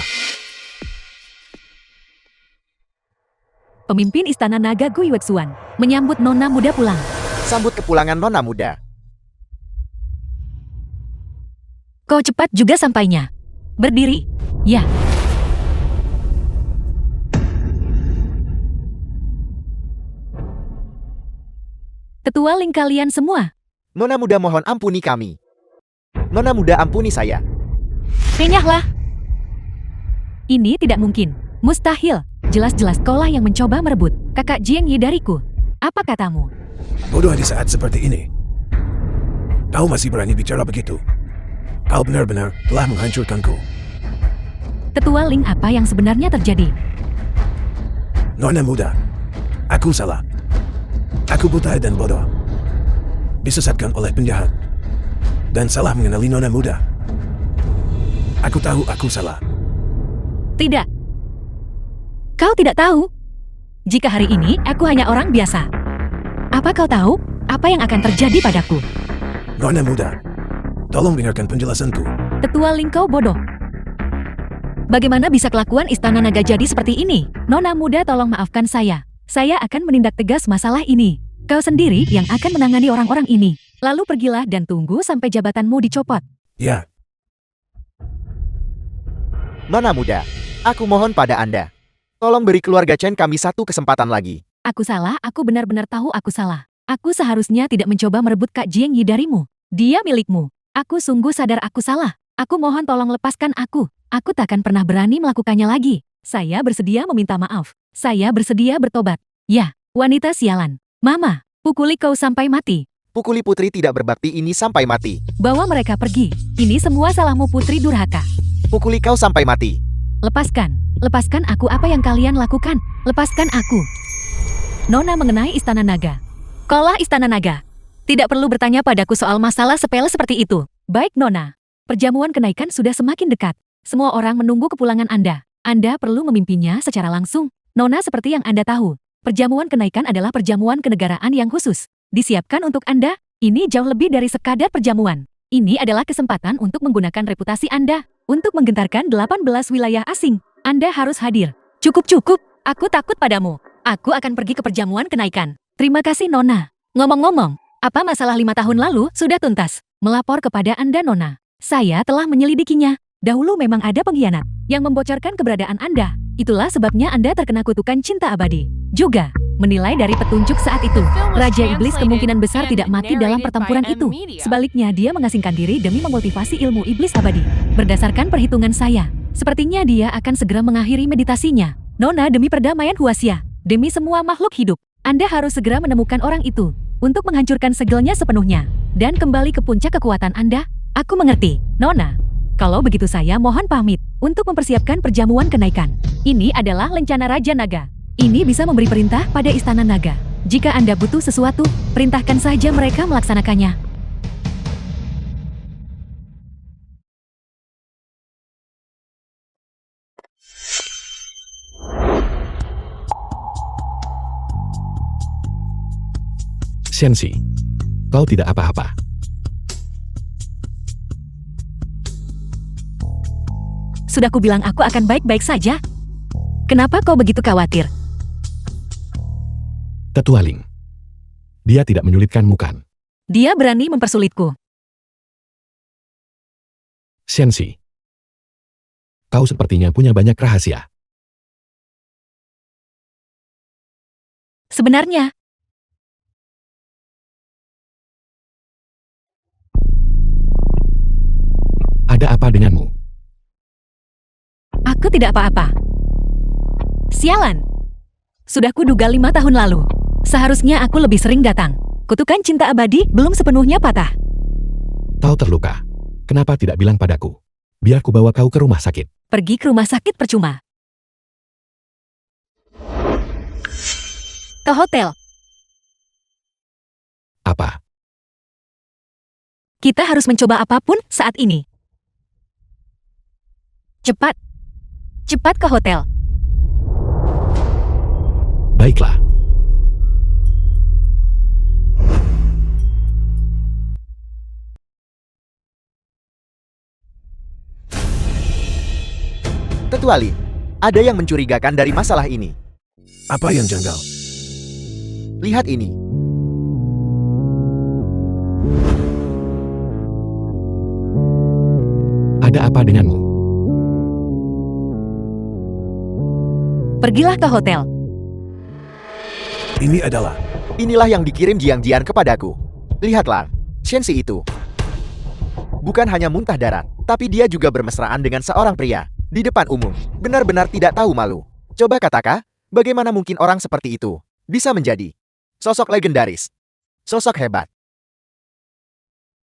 Pemimpin Istana Naga Gu Yuetsuan menyambut nona muda pulang. Sambut kepulangan nona muda. Kau cepat juga sampainya. Berdiri. Ya. Tetua Ling kalian semua. Nona muda mohon ampuni kami. Nona muda ampuni saya. Renyahlah. Ini tidak mungkin. Mustahil. Jelas-jelas kaulah yang mencoba merebut kakak Jiang Yi dariku. Apa katamu? Bodoh di saat seperti ini. Kau masih berani bicara begitu. Kau benar-benar telah menghancurkanku. Tetua Ling, apa yang sebenarnya terjadi? Nona muda. Aku salah. Aku buta dan bodoh. Disesatkan oleh penjahat. Dan salah mengenali nona muda. Aku tahu aku salah. Tidak. Kau tidak tahu? Jika hari ini aku hanya orang biasa. Apa kau tahu apa yang akan terjadi padaku? Nona muda. Tolong dengarkan penjelasanku. Tetua Ling, kau bodoh. Bagaimana bisa kelakuan Istana Naga jadi seperti ini? Nona muda, tolong maafkan saya. Saya akan menindak tegas masalah ini. Kau sendiri yang akan menangani orang-orang ini. Lalu pergilah dan tunggu sampai jabatanmu dicopot. Ya, Nona muda, aku mohon pada Anda. Tolong beri keluarga Chen kami satu kesempatan lagi. Aku salah, aku benar-benar tahu aku salah. Aku seharusnya tidak mencoba merebut Kak Jiang Yi darimu. Dia milikmu. Aku sungguh sadar aku salah. Aku mohon tolong lepaskan aku. Aku takkan pernah berani melakukannya lagi. Saya bersedia meminta maaf. Saya bersedia bertobat. Ya, wanita sialan. Mama, pukuli kau sampai mati. Pukuli putri tidak berbakti ini sampai mati. Bawa mereka pergi. Ini semua salahmu, putri durhaka. Pukuli kau sampai mati. Lepaskan. Lepaskan aku, apa yang kalian lakukan. Lepaskan aku. Nona mengenai Istana Naga. Kaulah Istana Naga. Tidak perlu bertanya padaku soal masalah sepele seperti itu. Baik Nona. Perjamuan kenaikan sudah semakin dekat. Semua orang menunggu kepulangan Anda. Anda perlu memimpinnya secara langsung. Nona, seperti yang Anda tahu, perjamuan kenaikan adalah perjamuan kenegaraan yang khusus. Disiapkan untuk Anda, ini jauh lebih dari sekadar perjamuan. Ini adalah kesempatan untuk menggunakan reputasi Anda, untuk menggentarkan 18 wilayah asing. Anda harus hadir. Cukup-cukup, aku takut padamu. Aku akan pergi ke perjamuan kenaikan. Terima kasih Nona. Ngomong-ngomong, apa masalah 5 tahun lalu sudah tuntas? Melapor kepada Anda Nona. Saya telah menyelidikinya. Dahulu memang ada pengkhianat yang membocorkan keberadaan Anda. Itulah sebabnya Anda terkena kutukan cinta abadi. Juga, menilai dari petunjuk saat itu, Raja Iblis kemungkinan besar tidak mati dalam pertempuran itu. Sebaliknya, dia mengasingkan diri demi memotivasi ilmu iblis abadi. Berdasarkan perhitungan saya, sepertinya dia akan segera mengakhiri meditasinya. Nona, demi perdamaian Huasia, demi semua makhluk hidup, Anda harus segera menemukan orang itu untuk menghancurkan segelnya sepenuhnya dan kembali ke puncak kekuatan Anda. Aku mengerti, Nona. Kalau begitu saya mohon pamit untuk mempersiapkan perjamuan kenaikan. Ini adalah lencana Raja Naga. Ini bisa memberi perintah pada Istana Naga. Jika Anda butuh sesuatu, perintahkan saja mereka melaksanakannya. Shensi, kau tidak apa-apa. Sudah kubilang aku akan baik-baik saja. Kenapa kau begitu khawatir? Tetua Ling. Dia tidak menyulitkanmu kan? Dia berani mempersulitku. Shensi, kau sepertinya punya banyak rahasia. Sebenarnya, Ada apa denganmu? aku tidak apa-apa. Sialan. Sudah kuduga 5 tahun lalu. Seharusnya aku lebih sering datang. Kutukan cinta abadi belum sepenuhnya patah. Kau terluka. Kenapa tidak bilang padaku? Biar ku bawa kau ke rumah sakit. Pergi ke rumah sakit percuma. Ke hotel. Apa? Kita harus mencoba apapun saat ini. Cepat. Cepat ke hotel. Baiklah. Tetua Lin, ada yang mencurigakan dari masalah ini. Apa yang janggal? Lihat ini. Ada apa denganmu? Pergilah ke hotel. Inilah yang dikirim Jiang Jian kepadaku. Lihatlah, Shensi itu. Bukan hanya muntah darah, tapi dia juga bermesraan dengan seorang pria di depan umum. Benar-benar tidak tahu malu. Coba katakan, bagaimana mungkin orang seperti itu bisa menjadi sosok legendaris, sosok hebat.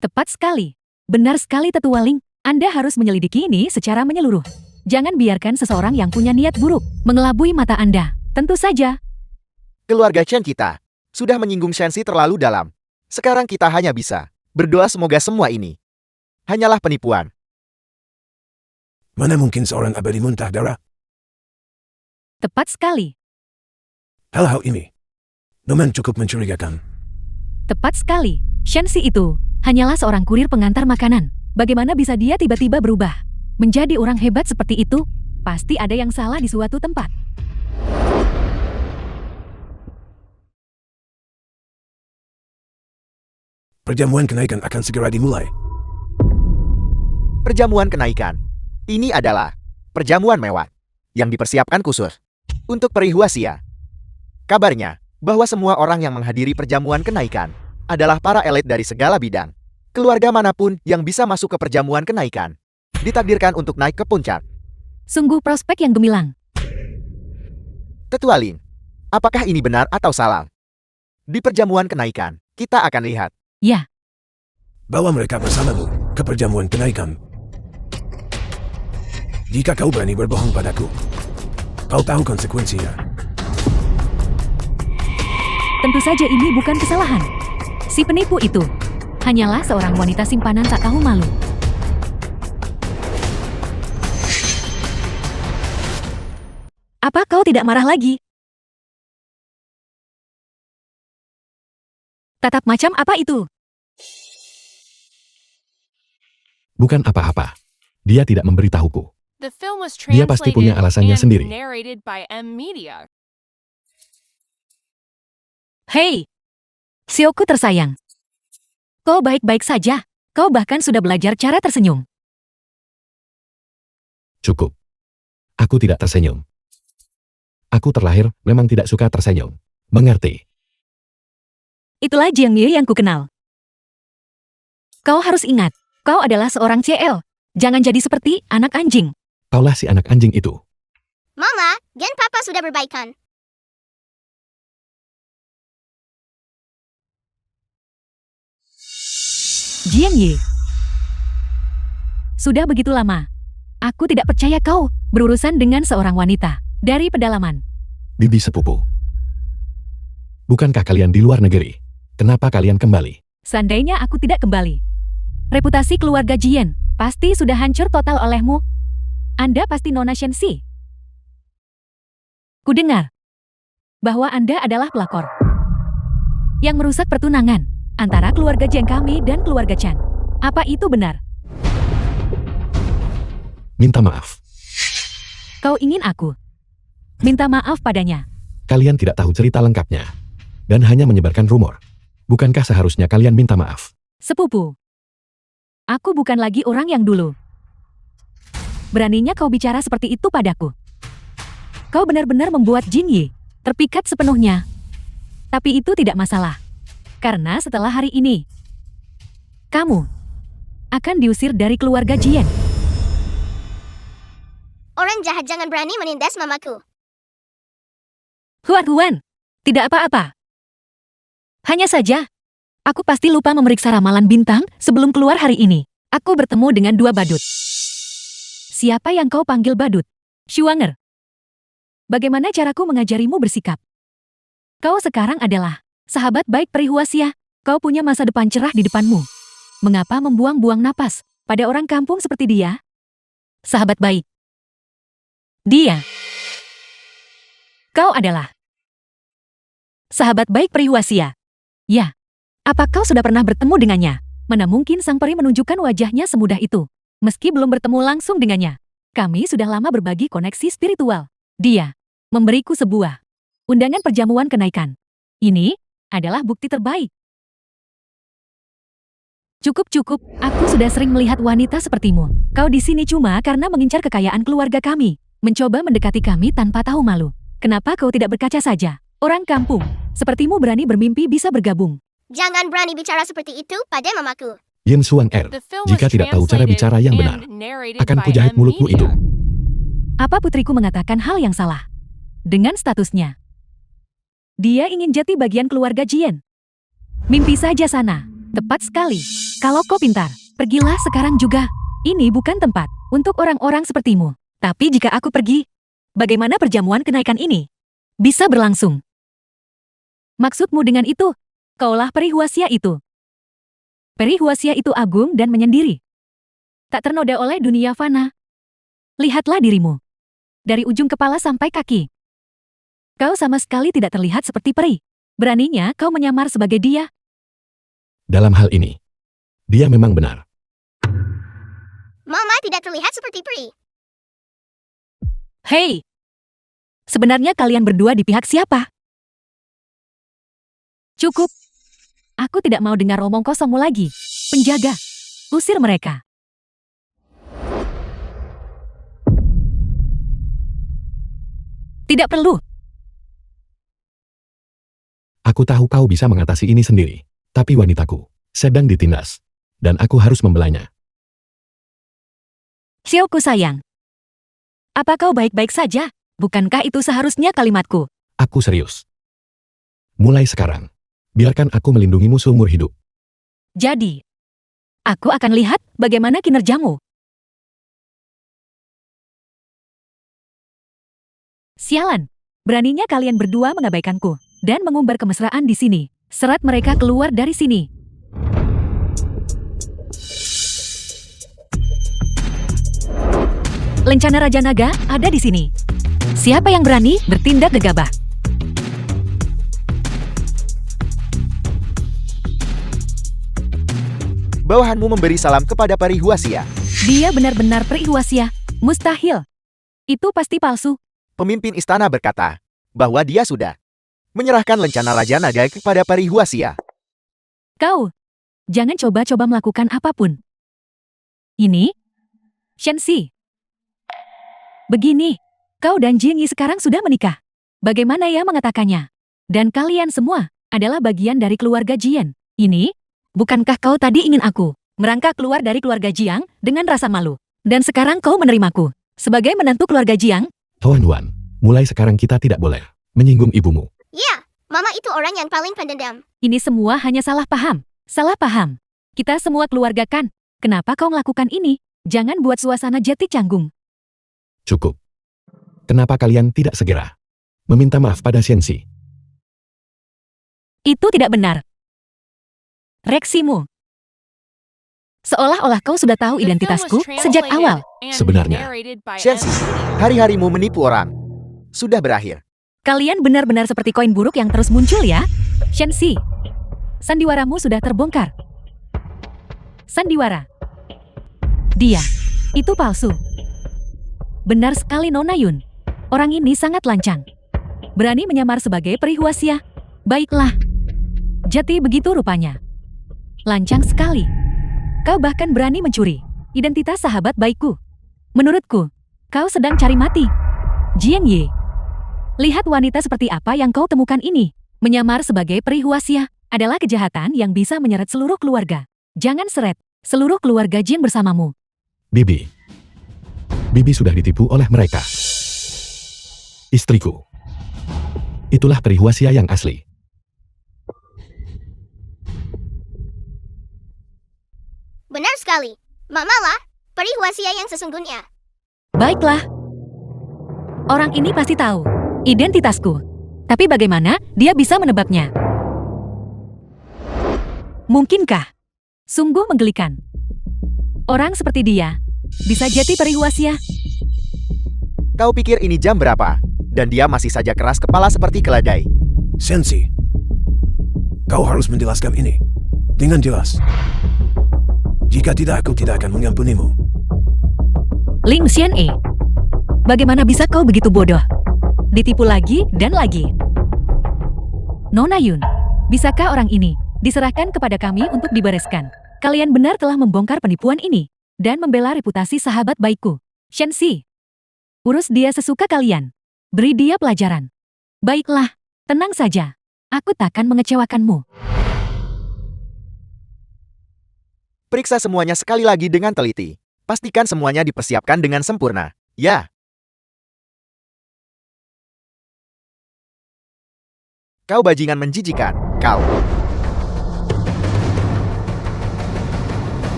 Tepat sekali. Benar sekali Tetua Ling. Anda harus menyelidiki ini secara menyeluruh. Jangan biarkan seseorang yang punya niat buruk mengelabui mata Anda. Tentu saja. Keluarga Chen kita sudah menyinggung Shensi terlalu dalam. Sekarang kita hanya bisa berdoa semoga semua ini hanyalah penipuan. Mana mungkin seorang abadi muntah darah? Tepat sekali. Hal-hal ini memang cukup mencurigakan. Tepat sekali. Shensi itu hanyalah seorang kurir pengantar makanan. Bagaimana bisa dia tiba-tiba berubah menjadi orang hebat seperti itu? Pasti ada yang salah di suatu tempat. Perjamuan kenaikan akan segera dimulai. Perjamuan kenaikan. Ini adalah perjamuan mewah yang dipersiapkan khusus untuk peri Huasia. Kabarnya bahwa semua orang yang menghadiri perjamuan kenaikan adalah para elit dari segala bidang. Keluarga manapun yang bisa masuk ke perjamuan kenaikan ditakdirkan untuk naik ke puncak. Sungguh prospek yang gemilang. Tetua Lin, apakah ini benar atau salah? Di perjamuan kenaikan, kita akan lihat. Ya, Bawa mereka bersamamu ke perjamuan kenaikan. Jika kau berani berbohong padaku, kau tahu konsekuensinya. tentu saja ini bukan kesalahan. Si penipu itu hanyalah seorang wanita simpanan tak tahu malu. Apa kau tidak marah lagi? Tatap macam apa itu? Bukan apa-apa. Dia tidak memberitahuku. The film was Dia pasti punya translated alasannya and sendiri. narrated by M Media. Hei, Sioku tersayang. Kau baik-baik saja. Kau bahkan sudah belajar cara tersenyum. Cukup. Aku tidak tersenyum. Aku terlahir memang tidak suka tersenyum. Mengerti? Itulah Jiang Yi yang kukenal. Kau harus ingat, kau adalah seorang CL. Jangan jadi seperti anak anjing. Kaulah si anak anjing itu. Mama, Gen Papa sudah berbaikan. Jiang Yi. Sudah begitu lama. Aku tidak percaya kau berurusan dengan seorang wanita dari pedalaman. Bibi sepupu. Bukankah kalian di luar negeri? Kenapa kalian kembali? Seandainya aku tidak kembali, reputasi keluarga Jian pasti sudah hancur total olehmu. Anda pasti Nona Shenxi. Kudengar bahwa Anda adalah pelakor yang merusak pertunangan antara keluarga Jian kami dan keluarga Chan. Apa itu benar? Minta maaf. Kau ingin aku minta maaf padanya? Kalian tidak tahu cerita lengkapnya. Dan hanya menyebarkan rumor. Bukankah seharusnya kalian minta maaf? Sepupu, aku bukan lagi orang yang dulu. Beraninya kau bicara seperti itu padaku. Kau benar-benar membuat Jin Yi terpikat sepenuhnya. Tapi itu tidak masalah. Karena setelah hari ini, kamu akan diusir dari keluarga Jian. Orang jahat jangan berani menindas mamaku. Huan, tidak apa-apa. Hanya saja, aku pasti lupa memeriksa ramalan bintang sebelum keluar hari ini. Aku bertemu dengan dua badut. Siapa yang kau panggil badut? Shuanger. Bagaimana caraku mengajarimu bersikap? Kau sekarang adalah sahabat baik Peri Huaxia. Kau punya masa depan cerah di depanmu. Mengapa membuang-buang napas pada orang kampung seperti dia? Sahabat baik. Dia. Kau adalah sahabat baik Peri Huaxia. Ya. Apa kau sudah pernah bertemu dengannya? Mana mungkin sang peri menunjukkan wajahnya semudah itu. Meski belum bertemu langsung dengannya. Kami sudah lama berbagi koneksi spiritual. Dia memberiku sebuah undangan perjamuan kenaikan. Ini adalah bukti terbaik. Cukup, aku sudah sering melihat wanita sepertimu. Kau di sini cuma karena mengincar kekayaan keluarga kami. Mencoba mendekati kami tanpa tahu malu. Kenapa kau tidak berkaca saja? Orang kampung, sepertimu berani bermimpi bisa bergabung. Jangan berani bicara seperti itu pada mamaku. Yin Xuan Er, The film was jika tidak tahu cara translated bicara yang benar, and narrated akan by kujahit M. mulutmu Media. itu. Apa putriku mengatakan hal yang salah? Dengan statusnya. Dia ingin jati bagian keluarga Jian. Mimpi saja sana. Tepat sekali. Kalau kau pintar, pergilah sekarang juga. Ini bukan tempat untuk orang-orang sepertimu. Tapi jika aku pergi, bagaimana perjamuan kenaikan ini bisa berlangsung? Maksudmu dengan itu? Kaulah Peri Huaxia itu. Peri Huaxia itu agung dan menyendiri. Tak ternoda oleh dunia fana. Lihatlah dirimu. Dari ujung kepala sampai kaki. Kau sama sekali tidak terlihat seperti peri. Beraninya kau menyamar sebagai dia. Dalam hal ini, dia memang benar. Mama tidak terlihat seperti peri. Hei! Sebenarnya kalian berdua di pihak siapa? Cukup. Aku tidak mau dengar omong kosongmu lagi. Penjaga, usir mereka. Tidak perlu. Aku tahu kau bisa mengatasi ini sendiri. Tapi wanitaku sedang ditindas. Dan aku harus membelanya. Xiaoku sayang. Apa kau baik-baik saja? Bukankah itu seharusnya kalimatku? Aku serius. Mulai sekarang, biarkan aku melindungimu seumur hidup. Jadi, aku akan lihat bagaimana kinerjamu. Sialan, beraninya kalian berdua mengabaikanku dan mengumbar kemesraan di sini. Serat mereka keluar dari sini. Lencana Raja Naga ada di sini. Siapa yang berani bertindak gegabah? Bawahanmu memberi salam kepada Peri Huaxia. Dia benar-benar Peri Huaxia. Mustahil. Itu pasti palsu. Pemimpin istana berkata bahwa dia sudah menyerahkan lencana Raja Naga kepada Peri Huaxia. Kau, jangan coba-coba melakukan apapun. Ini, Shenxi. Begini, kau dan Jing Yi sekarang sudah menikah. Bagaimana ya mengatakannya? Dan kalian semua adalah bagian dari keluarga Jian. Ini, bukankah kau tadi ingin aku merangkak keluar dari keluarga Jiang dengan rasa malu? Dan sekarang kau menerimaku sebagai menantu keluarga Jiang? Tuan, mulai sekarang kita tidak boleh menyinggung ibumu. Ya, Mama itu orang yang paling pendendam. Ini semua hanya salah paham. Salah paham. Kita semua keluarga kan? Kenapa kau melakukan ini? Jangan buat suasana jati canggung. Cukup. Kenapa kalian tidak segera meminta maaf pada Shensi? Itu tidak benar. Reaksimu. Seolah-olah kau sudah tahu The film was identitasku sejak translated awal. and Sebenarnya, narrated by Shensi, M. Media. hari-harimu menipu orang. Sudah berakhir. Kalian benar-benar seperti koin buruk yang terus muncul ya? Shensi, sandiwaramu sudah terbongkar. Sandiwara. Dia. Itu palsu. Benar sekali Nona Yun. Orang ini sangat lancang. Berani menyamar sebagai perihuasia. Baiklah. Jati begitu rupanya. Lancang sekali. Kau bahkan berani mencuri identitas sahabat baikku. Menurutku, kau sedang cari mati. Jian Ye. Lihat wanita seperti apa yang kau temukan ini. Menyamar sebagai perihuasia adalah kejahatan yang bisa menyeret seluruh keluarga. Jangan seret seluruh keluarga Jin bersamamu. Bibi. Bibi sudah ditipu oleh mereka. Istriku. Itulah perihuasia yang asli. Benar sekali. Mama lah, perihuasia yang sesungguhnya. Baiklah. Orang ini pasti tahu identitasku. Tapi bagaimana dia bisa menebaknya? Mungkinkah? Sungguh menggelikan. Orang seperti dia bisa jadi perihuasia. Kau pikir ini jam berapa? Dan dia masih saja keras kepala seperti keledai. Shensi, kau harus menjelaskan ini dengan jelas. Jika tidak, aku tidak akan mengampunimu. Ling Xian'e, bagaimana bisa kau begitu bodoh? Ditipu lagi dan lagi. Nona Yun, bisakah orang ini diserahkan kepada kami untuk dibereskan? Kalian benar telah membongkar penipuan ini dan membela reputasi sahabat baikku. Shensi, urus dia sesuka kalian. Beri dia pelajaran. Baiklah, tenang saja. Aku takkan mengecewakanmu. Periksa semuanya sekali lagi dengan teliti. Pastikan semuanya dipersiapkan dengan sempurna. Ya. Kau bajingan menjijikan, kau.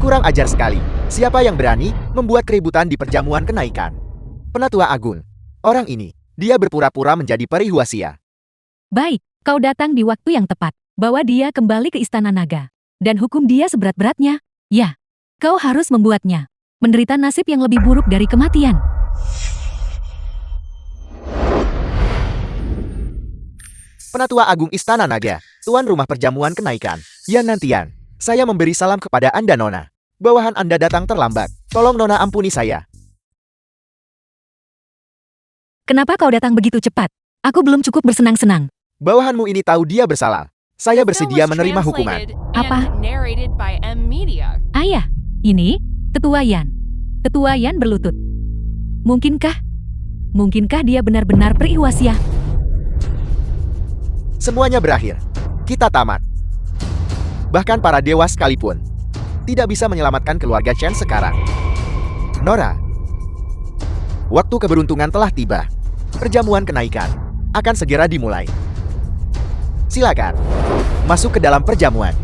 Kurang ajar sekali. Siapa yang berani membuat keributan di perjamuan kenaikan? Penatua Agung. Orang ini, dia berpura-pura menjadi perihuasia. Baik, kau datang di waktu yang tepat. Bawa dia kembali ke Istana Naga. Dan hukum dia seberat-beratnya. Ya, kau harus membuatnya menderita nasib yang lebih buruk dari kematian. Penatua Agung Istana Naga, tuan rumah perjamuan kenaikan. Yan Nantian, saya memberi salam kepada Anda Nona. Bawahan Anda datang terlambat. Tolong Nona ampuni saya. Kenapa kau datang begitu cepat? Aku belum cukup bersenang-senang. Bawahanmu ini tahu dia bersalah. Saya The film bersedia was menerima hukuman. translated Apa? and narrated by M. Media. Ayah, ini Tetua Yan. Tetua Yan berlutut. Mungkinkah dia benar-benar perihuasia? Semuanya berakhir. Kita tamat. Bahkan para dewa sekalipun tidak bisa menyelamatkan keluarga Chen sekarang. Nora, waktu keberuntungan telah tiba. Perjamuan kenaikan akan segera dimulai. Silakan, masuk ke dalam perjamuan.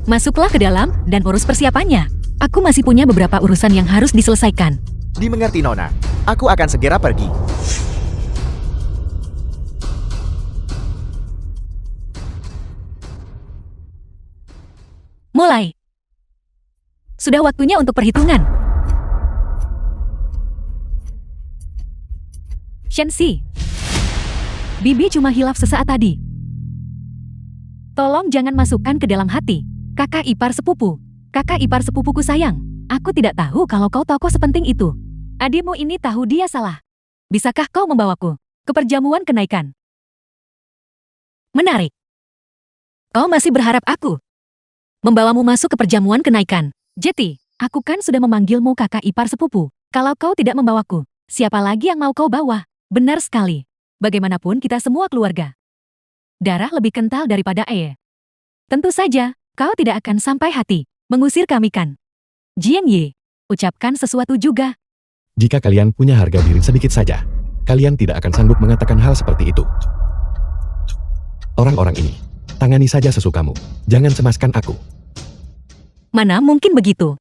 Masuklah ke dalam dan urus persiapannya. Aku masih punya beberapa urusan yang harus diselesaikan. Dimengerti Nona, aku akan segera pergi. Mulai. Sudah waktunya untuk perhitungan. Shensi. Bibi cuma hilaf sesaat tadi. Tolong jangan masukkan ke dalam hati. Kakak ipar sepupu. Kakak ipar sepupuku sayang. Aku tidak tahu kalau kau tokoh sepenting itu. Adikmu ini tahu dia salah. Bisakah kau membawaku ke perjamuan kenaikan? Menarik. Kau masih berharap aku membawamu masuk ke perjamuan kenaikan? Jeti, aku kan sudah memanggilmu kakak ipar sepupu. Kalau kau tidak membawaku, siapa lagi yang mau kau bawa? Benar sekali. Bagaimanapun kita semua keluarga. Darah lebih kental daripada air. Tentu saja, kau tidak akan sampai hati mengusir kami kan? Jiang Ye, ucapkan sesuatu juga. Jika kalian punya harga diri sedikit saja, kalian tidak akan sanggup mengatakan hal seperti itu. Orang-orang ini, tangani saja sesukamu. Jangan cemaskan aku. Mana mungkin begitu?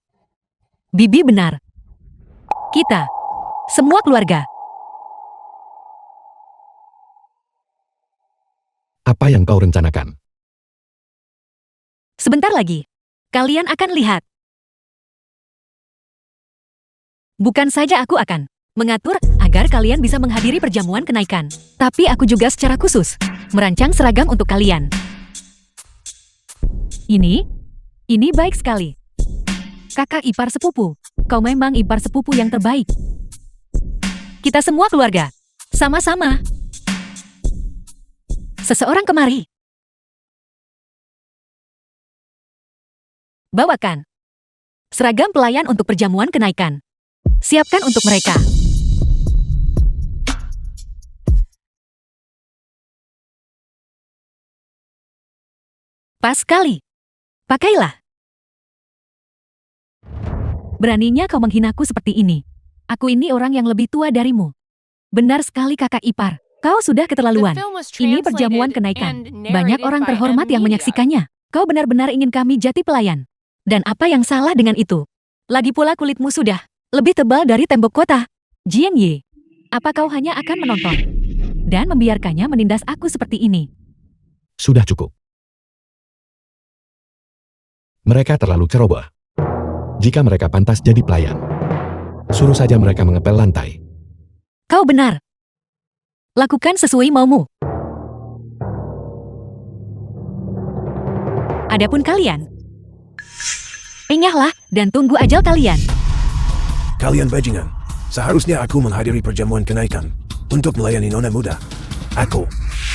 Bibi benar. Kita, semua keluarga. Apa yang kau rencanakan? Sebentar lagi, kalian akan lihat. Bukan saja aku akan mengatur agar kalian bisa menghadiri perjamuan kenaikan, tapi aku juga secara khusus merancang seragam untuk kalian. Ini baik sekali. Kakak ipar sepupu, kau memang ipar sepupu yang terbaik. Kita semua keluarga, sama-sama. Seseorang kemari. Bawakan seragam pelayan untuk perjamuan kenaikan. Siapkan untuk mereka. Pas sekali. Pakailah. Beraninya kau menghinaku seperti ini. Aku ini orang yang lebih tua darimu. Benar sekali kakak ipar. Kau sudah keterlaluan. Ini perjamuan kenaikan. Banyak orang terhormat yang menyaksikannya. Kau benar-benar ingin kami jati pelayan. Dan apa yang salah dengan itu? Lagi pula kulitmu sudah lebih tebal dari tembok kota. Jiang Ye, apa kau hanya akan menonton dan membiarkannya menindas aku seperti ini? Sudah cukup. Mereka terlalu ceroboh. Jika mereka pantas jadi pelayan, suruh saja mereka mengepel lantai. Kau benar. Lakukan sesuai maumu. Adapun kalian, ingatlah dan tunggu ajal kalian. Kalian bajingan, seharusnya aku menghadiri perjamuan kenaikan untuk melayani nona muda. Aku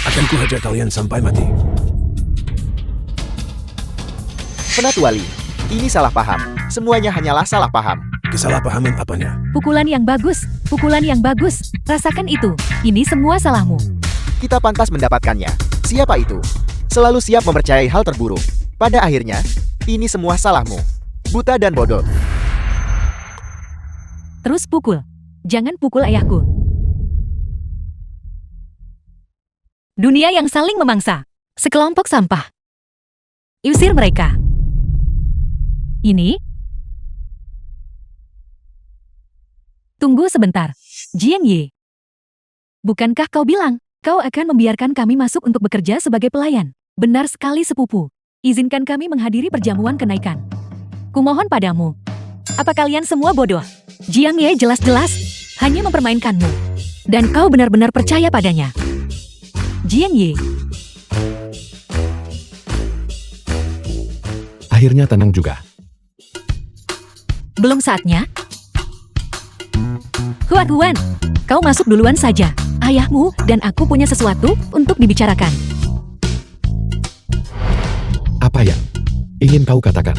akan kuhajar kalian sampai mati. Penatuali, ini salah paham. Semuanya hanyalah salah paham. Kesalahpahaman apanya? Pukulan yang bagus, pukulan yang bagus. Rasakan itu. Ini semua salahmu. Kita pantas mendapatkannya. Siapa itu? Selalu siap mempercayai hal terburuk. Pada akhirnya, ini semua salahmu. Buta dan bodoh. Terus pukul. Jangan pukul ayahku. Dunia yang saling memangsa. Sekelompok sampah. Usir mereka. Ini? Tunggu sebentar. Jiang Ye. Bukankah kau bilang, kau akan membiarkan kami masuk untuk bekerja sebagai pelayan? Benar sekali sepupu. Izinkan kami menghadiri perjamuan kenaikan. Kumohon padamu. Apa kalian semua bodoh? Jiang Ye jelas-jelas hanya mempermainkanmu. Dan kau benar-benar percaya padanya. Jiang Ye. Akhirnya tenang juga. Belum saatnya? Huan, kau masuk duluan saja. Ayahmu dan aku punya sesuatu untuk dibicarakan. Apa yang ingin kau katakan?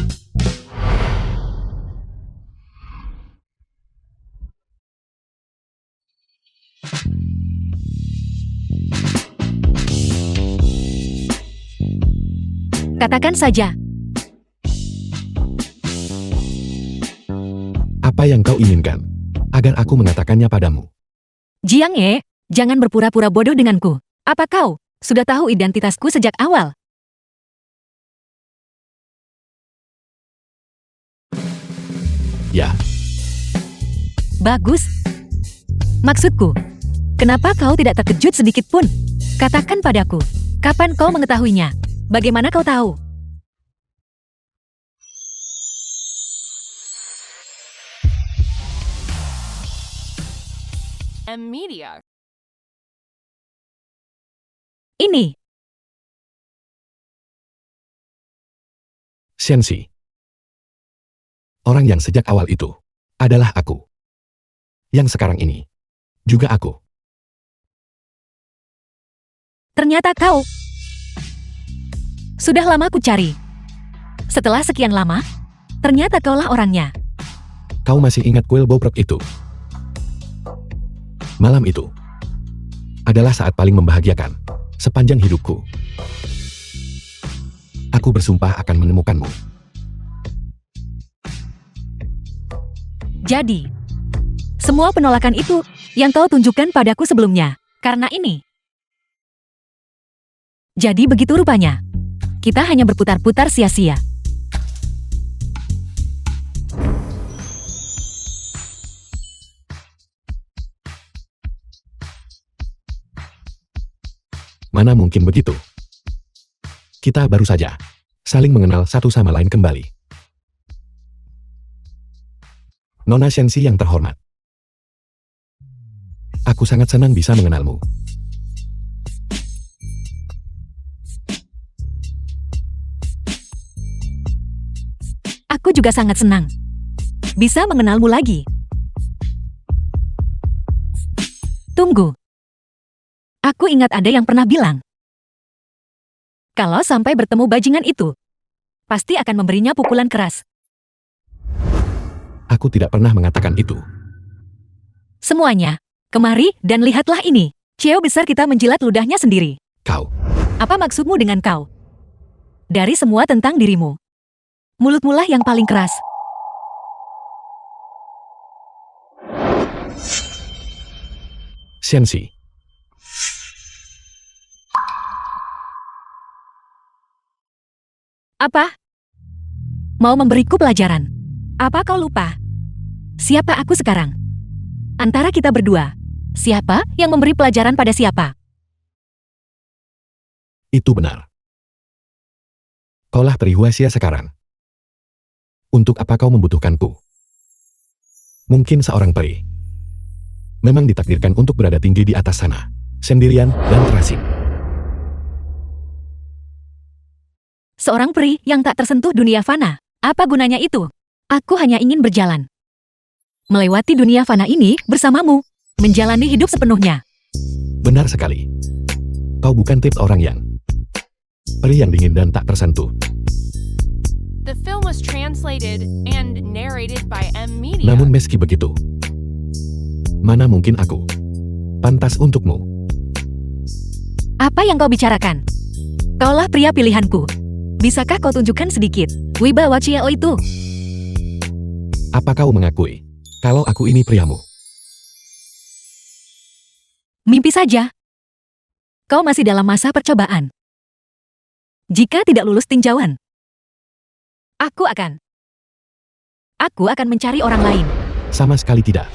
Katakan saja. Apa yang kau inginkan? Agar aku mengatakannya padamu. Jiang Ye, jangan berpura-pura bodoh denganku. Apa kau sudah tahu identitasku sejak awal? Ya, Bagus. Maksudku, kenapa kau tidak terkejut sedikit pun? Katakan padaku, kapan kau mengetahuinya? Bagaimana kau tahu? Media. Ini. Shensi. Orang yang sejak awal itu adalah aku. Yang sekarang ini juga aku. Ternyata kau. Sudah lama ku cari. Setelah sekian lama, ternyata kaulah orangnya. Kau masih ingat kuil bobrok itu? Malam itu, adalah saat paling membahagiakan sepanjang hidupku. Aku bersumpah akan menemukanmu. Jadi, semua penolakan itu yang kau tunjukkan padaku sebelumnya, karena ini. Jadi begitu rupanya. Kita hanya berputar-putar sia-sia. Mana mungkin begitu? Kita baru saja saling mengenal satu sama lain kembali. Nona Sensi yang terhormat. Aku sangat senang bisa mengenalmu. Aku juga sangat senang bisa mengenalmu lagi. Tunggu. Aku ingat ada yang pernah bilang, kalau sampai bertemu bajingan itu, pasti akan memberinya pukulan keras. Aku tidak pernah mengatakan itu. Semuanya, kemari dan lihatlah ini. Cio besar kita menjilat ludahnya sendiri. Kau, Apa maksudmu dengan kau? Dari semua tentang dirimu. Mulutmu lah yang paling keras. Sensi. Apa? Mau memberiku pelajaran? Apa kau lupa? Siapa aku sekarang? Antara kita berdua, siapa yang memberi pelajaran pada siapa? Itu benar. Kaulah perihuasia sekarang. Untuk apa kau membutuhkanku? Mungkin seorang peri memang ditakdirkan untuk berada tinggi di atas sana, sendirian dan terasing. Seorang peri yang tak tersentuh dunia fana. Apa gunanya itu? Aku hanya ingin berjalan. Melewati dunia fana ini bersamamu. Menjalani hidup sepenuhnya. Benar sekali. Kau bukan tipe orang yang peri yang dingin dan tak tersentuh. The film was translated and narrated by M Media. Namun meski begitu, mana mungkin aku pantas untukmu? Apa yang kau bicarakan? Kaulah pria pilihanku. Bisakah kau tunjukkan sedikit wibawa Cio itu? Apa kau mengakui kalau aku ini priamu? Mimpi saja. Kau masih dalam masa percobaan. Jika tidak lulus tinjauan, aku akan mencari orang lain. Sama sekali tidak.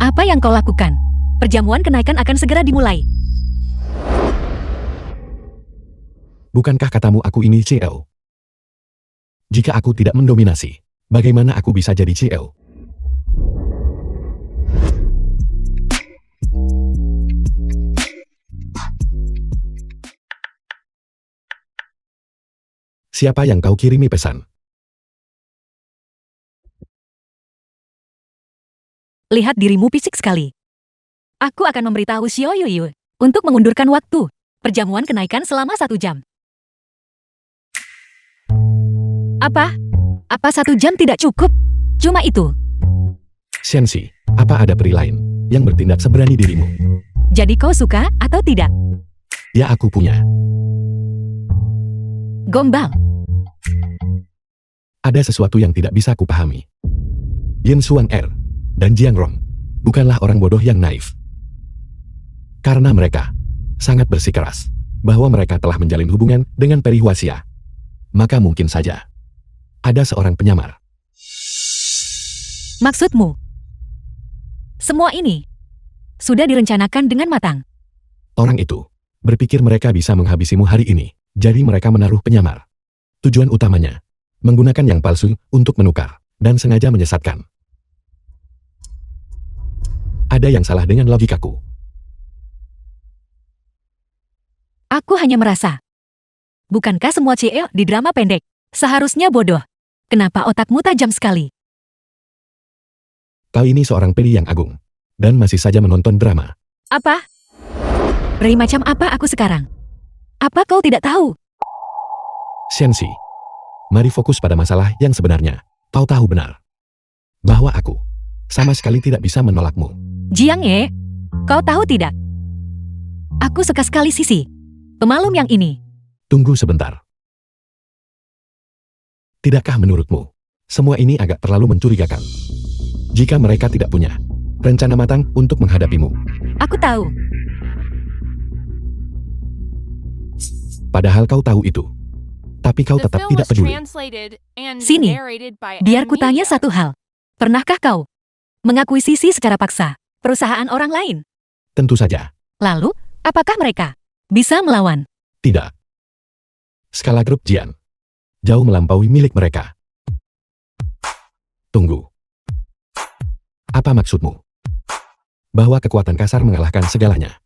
Apa yang kau lakukan? Perjamuan kenaikan akan segera dimulai. Bukankah katamu aku ini CL? Jika aku tidak mendominasi, bagaimana aku bisa jadi CL? Siapa yang kau kirimi pesan? Lihat dirimu fisik sekali. Aku akan memberitahu Xiao Yuyu untuk mengundurkan waktu perjamuan kenaikan selama 1 jam. Apa? Apa 1 jam tidak cukup? Cuma itu. Sensi, apa ada peri lain yang bertindak seberani dirimu? Jadi kau suka atau tidak? Ya aku punya. Gombal. Ada sesuatu yang tidak bisa kupahami. Yin Xuan Er dan Jiang Rong bukanlah orang bodoh yang naif. Karena mereka sangat bersikeras bahwa mereka telah menjalin hubungan dengan peri Huaxia. Maka mungkin saja ada seorang penyamar. Maksudmu? Semua ini sudah direncanakan dengan matang. Orang itu berpikir mereka bisa menghabisimu hari ini, jadi mereka menaruh penyamar. Tujuan utamanya menggunakan yang palsu untuk menukar dan sengaja menyesatkan. Ada yang salah dengan logikaku. Aku hanya merasa, bukankah semua CEO di drama pendek seharusnya bodoh? Kenapa otakmu tajam sekali? Kau ini seorang peri yang agung dan masih saja menonton drama. Apa? Peri macam apa aku sekarang? Apa kau tidak tahu? Sensi, mari fokus pada masalah yang sebenarnya. Kau tahu benar bahwa aku sama sekali tidak bisa menolakmu. Jiang Ye, kau tahu tidak? Aku suka sekali Sisi, pemalum yang ini. Tunggu sebentar. Tidakkah menurutmu, semua ini agak terlalu mencurigakan? Jika mereka tidak punya rencana matang untuk menghadapimu. Aku tahu. Padahal kau tahu itu. Tapi kau The tetap film tidak was peduli. translated and Sini, narrated by biar M kutanya Media. satu hal. Pernahkah kau mengakuisisi secara paksa perusahaan orang lain? Tentu saja. Lalu, apakah mereka bisa melawan? Tidak. Skala grup Jian jauh melampaui milik mereka. Tunggu. Apa maksudmu? Bahwa kekuatan kasar mengalahkan segalanya.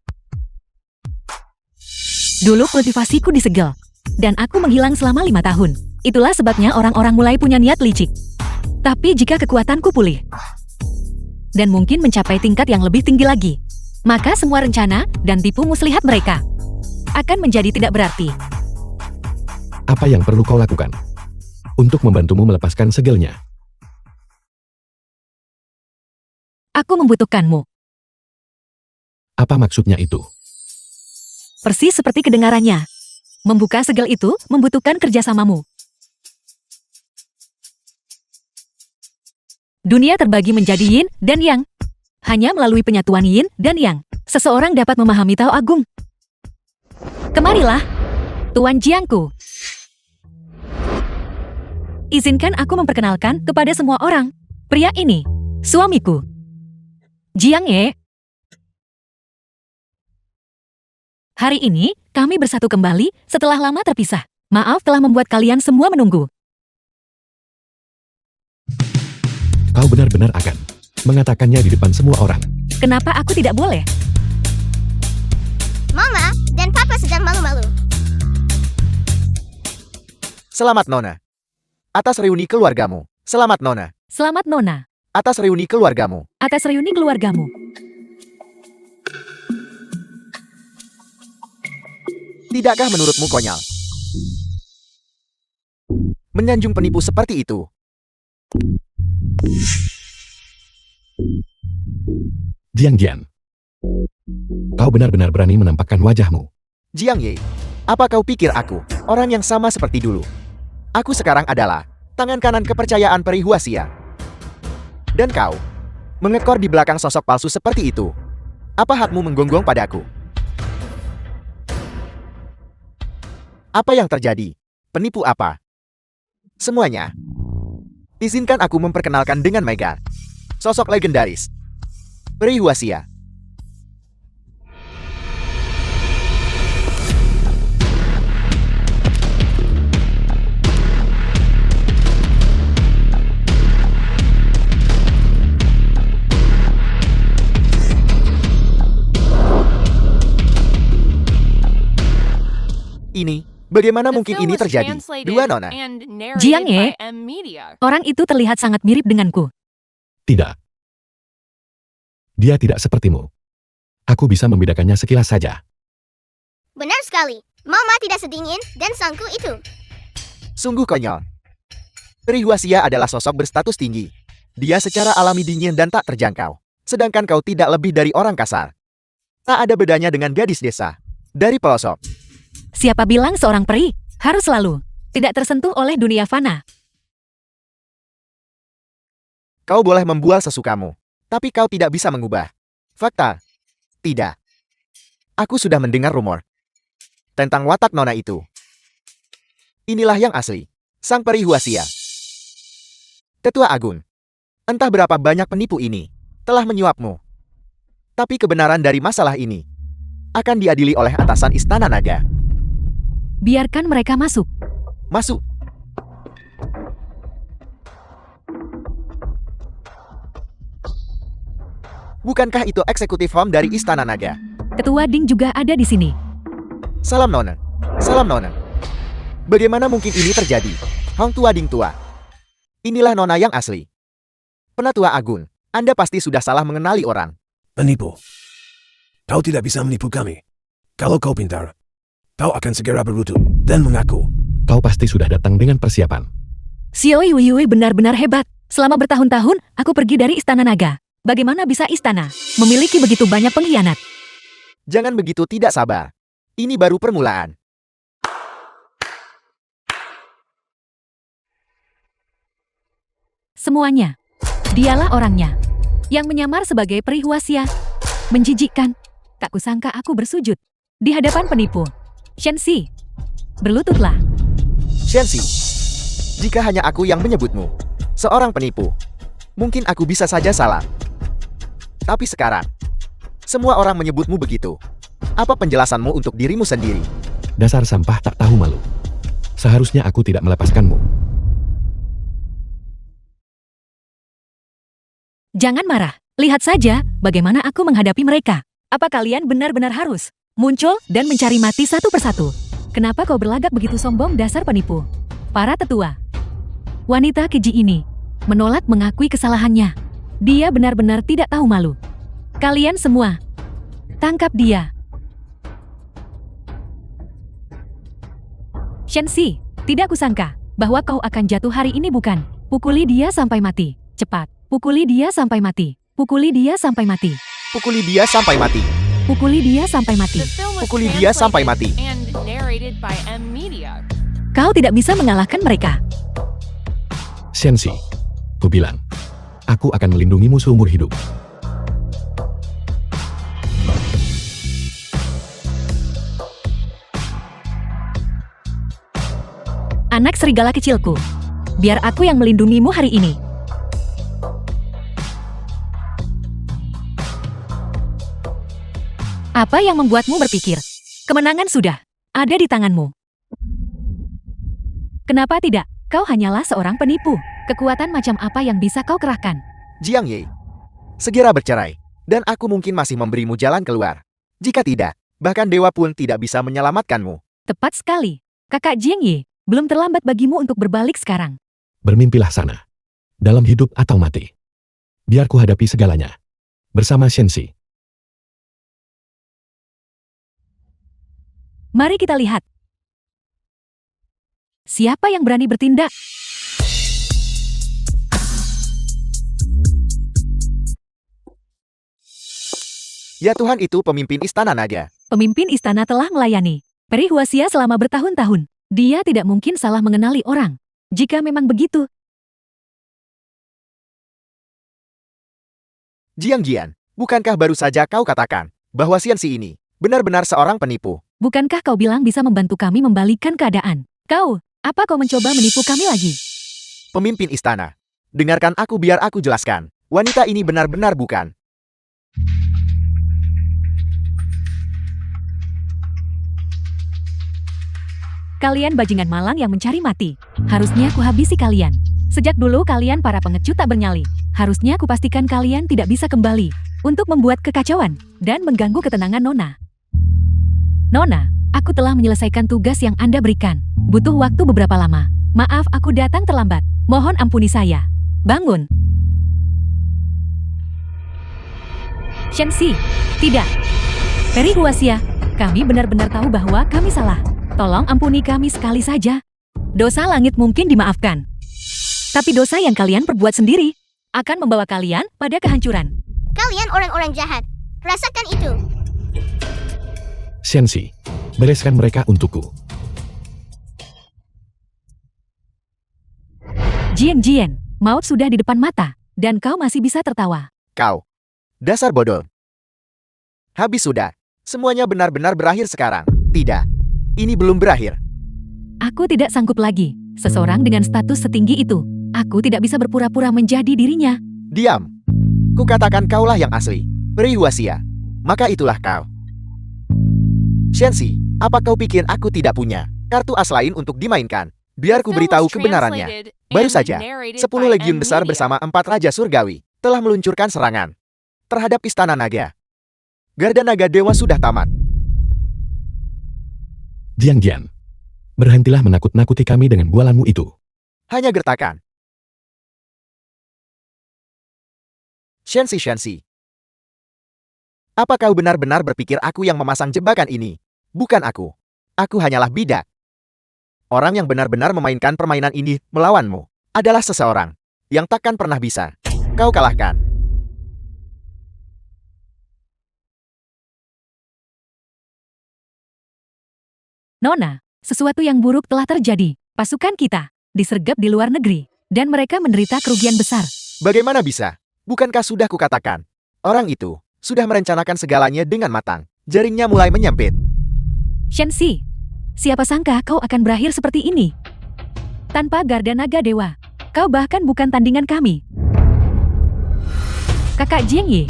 Dulu kultivasiku disegel, dan aku menghilang selama 5 tahun. Itulah sebabnya orang-orang mulai punya niat licik. Tapi jika kekuatanku pulih, dan mungkin mencapai tingkat yang lebih tinggi lagi, maka semua rencana dan tipu muslihat mereka akan menjadi tidak berarti. Apa yang perlu kau lakukan untuk membantumu melepaskan segelnya? Aku membutuhkanmu. Apa maksudnya itu? Persis seperti kedengarannya. Membuka segel itu membutuhkan kerjasamamu. Dunia terbagi menjadi yin dan yang. Hanya melalui penyatuan yin dan yang, seseorang dapat memahami Tao Agung. Kemarilah, Tuan Jiangku. Izinkan aku memperkenalkan kepada semua orang. Pria ini, suamiku. Jiang Ye. Hari ini, kami bersatu kembali setelah lama terpisah. Maaf telah membuat kalian semua menunggu. Kau benar-benar akan mengatakannya di depan semua orang. Kenapa aku tidak boleh? Mama dan Papa sedang malu-malu. Selamat Nona. Atas reuni keluargamu. Selamat Nona. Selamat Nona, Atas reuni keluargamu. atas reuni keluargamu. Tidakkah menurutmu konyol? Menyanjung penipu seperti itu. Jian, kau benar-benar berani menampakkan wajahmu. Jiang Ye, apa kau pikir aku orang yang sama seperti dulu? Aku sekarang adalah tangan kanan kepercayaan Peri Huaxia. Dan kau mengekor di belakang sosok palsu seperti itu. Apa hakmu menggonggong padaku? Apa yang terjadi? Penipu apa? Semuanya. Izinkan aku memperkenalkan dengan Megar. Sosok legendaris. Peri Huaxia. Ini, bagaimana The mungkin film ini was terjadi? translated Dua Nona. and narrated Jiang Ye. by M Media. Orang itu terlihat sangat mirip denganku. Tidak. Dia tidak sepertimu. Aku bisa membedakannya sekilas saja. Benar sekali. Mama tidak sedingin dan sangku itu. Sungguh konyol. Peri Huaxia adalah sosok berstatus tinggi. Dia secara alami dingin dan tak terjangkau. Sedangkan kau tidak lebih dari orang kasar. Tak ada bedanya dengan gadis desa. Dari pelosok. Siapa bilang seorang peri harus selalu tidak tersentuh oleh dunia fana? Kau boleh membual sesukamu. Tapi kau tidak bisa mengubah fakta. Tidak. Aku sudah mendengar rumor tentang watak Nona itu. Inilah yang asli. Sang Peri Huaxia. Tetua Agung. Entah berapa banyak penipu ini telah menyuapmu. Tapi kebenaran dari masalah ini akan diadili oleh atasan Istana Naga. Biarkan mereka masuk. Masuk. Bukankah itu eksekutif home dari Istana Naga? Ketua Ding juga ada di sini. Salam Nona. Salam Nona. Bagaimana mungkin ini terjadi? Hong Tua Ding Tua. Inilah Nona yang asli. Penatua Agung, Anda pasti sudah salah mengenali orang. Penipu. Kau tidak bisa menipu kami. Kalau kau pintar, kau akan segera berlutut dan mengaku. Kau pasti sudah datang dengan persiapan. Xiao Yui benar-benar hebat. Selama bertahun-tahun, aku pergi dari Istana Naga. Bagaimana bisa istana memiliki begitu banyak pengkhianat? Jangan begitu tidak sabar. Ini baru permulaan. Semuanya. Dialah orangnya. Yang menyamar sebagai peri Huaxia. Menjijikkan. Tak kusangka aku bersujud. Di hadapan penipu. Shenxi. Berlututlah. Shenxi, jika hanya aku yang menyebutmu seorang penipu, mungkin aku bisa saja salah. Tapi sekarang, semua orang menyebutmu begitu. Apa penjelasanmu untuk dirimu sendiri? Dasar sampah tak tahu malu. Seharusnya aku tidak melepaskanmu. Jangan marah. Lihat saja bagaimana aku menghadapi mereka. Apa kalian benar-benar harus muncul dan mencari mati satu persatu? Kenapa kau berlagak begitu sombong, dasar penipu? Para tetua. Wanita keji ini menolak mengakui kesalahannya. Dia benar-benar tidak tahu malu. Kalian semua, tangkap dia. Shenxi, tidak kusangka bahwa kau akan jatuh hari ini, bukan? Pukuli dia sampai mati. Cepat, pukuli dia sampai mati. Pukuli dia sampai mati. Pukuli dia sampai mati. Pukuli dia sampai mati. The film was Pukuli dia sampai mati. translated and narrated by M Media. Kau tidak bisa mengalahkan mereka. Shenxi, ku bilang, aku akan melindungimu seumur hidup. Anak serigala kecilku. Biar aku yang melindungimu hari ini. Apa yang membuatmu berpikir? Kemenangan sudah ada di tanganmu. Kenapa tidak? Kau hanyalah seorang penipu. Kekuatan macam apa yang bisa kau kerahkan? Jiang Ye, segera bercerai, dan aku mungkin masih memberimu jalan keluar. Jika tidak, bahkan dewa pun tidak bisa menyelamatkanmu. Tepat sekali. Kakak Jiang Ye, belum terlambat bagimu untuk berbalik sekarang. Bermimpilah sana. Dalam hidup atau mati. Biar ku hadapi segalanya. Bersama Shenxi. Mari kita lihat. Siapa yang berani bertindak? Ya Tuhan, itu pemimpin istana naga. Pemimpin istana telah melayani peri Huaxia selama bertahun-tahun. Dia tidak mungkin salah mengenali orang. Jika memang begitu, Jiang Jian, bukankah baru saja kau katakan bahwa Shenxi ini benar-benar seorang penipu? bukankah kau bilang bisa membantu kami membalikkan keadaan? Apa kau mencoba menipu kami lagi? Pemimpin istana, dengarkan aku biar aku jelaskan. Wanita ini benar-benar bukan. Kalian bajingan malang yang mencari mati. Harusnya ku habisi kalian. Sejak dulu kalian para pengecut tak bernyali. Harusnya ku pastikan kalian tidak bisa kembali untuk membuat kekacauan dan mengganggu ketenangan Nona. Nona, aku telah menyelesaikan tugas yang Anda berikan. Butuh waktu beberapa lama. Maaf, aku datang terlambat. Mohon ampuni saya. Bangun. Shenxi, tidak. Peri Huaxia, kami benar-benar tahu bahwa kami salah. Tolong ampuni kami sekali saja. Dosa langit mungkin dimaafkan. Tapi dosa yang kalian perbuat sendiri akan membawa kalian pada kehancuran. Kalian orang-orang jahat. Rasakan itu. Shenxi, bereskan mereka untukku. Jian, maut sudah di depan mata, dan kau masih bisa tertawa. Kau, dasar bodoh. Habis sudah. Semuanya benar-benar berakhir sekarang. Tidak. Ini belum berakhir. Aku tidak sanggup lagi. Seseorang dengan status setinggi itu, aku tidak bisa berpura-pura menjadi dirinya. Diam. Kukatakan kaulah yang asli. Peri Huaxia. Maka itulah kau. Shenxi, apa kau pikir aku tidak punya kartu as lain untuk dimainkan? Biar ku beritahu kebenarannya. Baru saja, 10 legiun besar bersama 4 raja surgawi telah meluncurkan serangan terhadap istana naga. Garda naga dewa sudah tamat. Jiang Jian, berhentilah menakut-nakuti kami dengan bualanmu itu. Hanya gertakan. Shenxi. Apa kau benar-benar berpikir aku yang memasang jebakan ini? Bukan aku. Aku hanyalah bidak. Orang yang benar-benar memainkan permainan ini melawanmu adalah seseorang yang takkan pernah bisa kau kalahkan. Nona, sesuatu yang buruk telah terjadi. Pasukan kita disergap di luar negeri, dan mereka menderita kerugian besar. Bagaimana bisa? Bukankah sudah kukatakan? Orang itu sudah merencanakan segalanya dengan matang. Jaringnya mulai menyempit. Shenxi, siapa sangka kau akan berakhir seperti ini? Tanpa Garda Naga Dewa, kau bahkan bukan tandingan kami. Kakak Jiang Yi,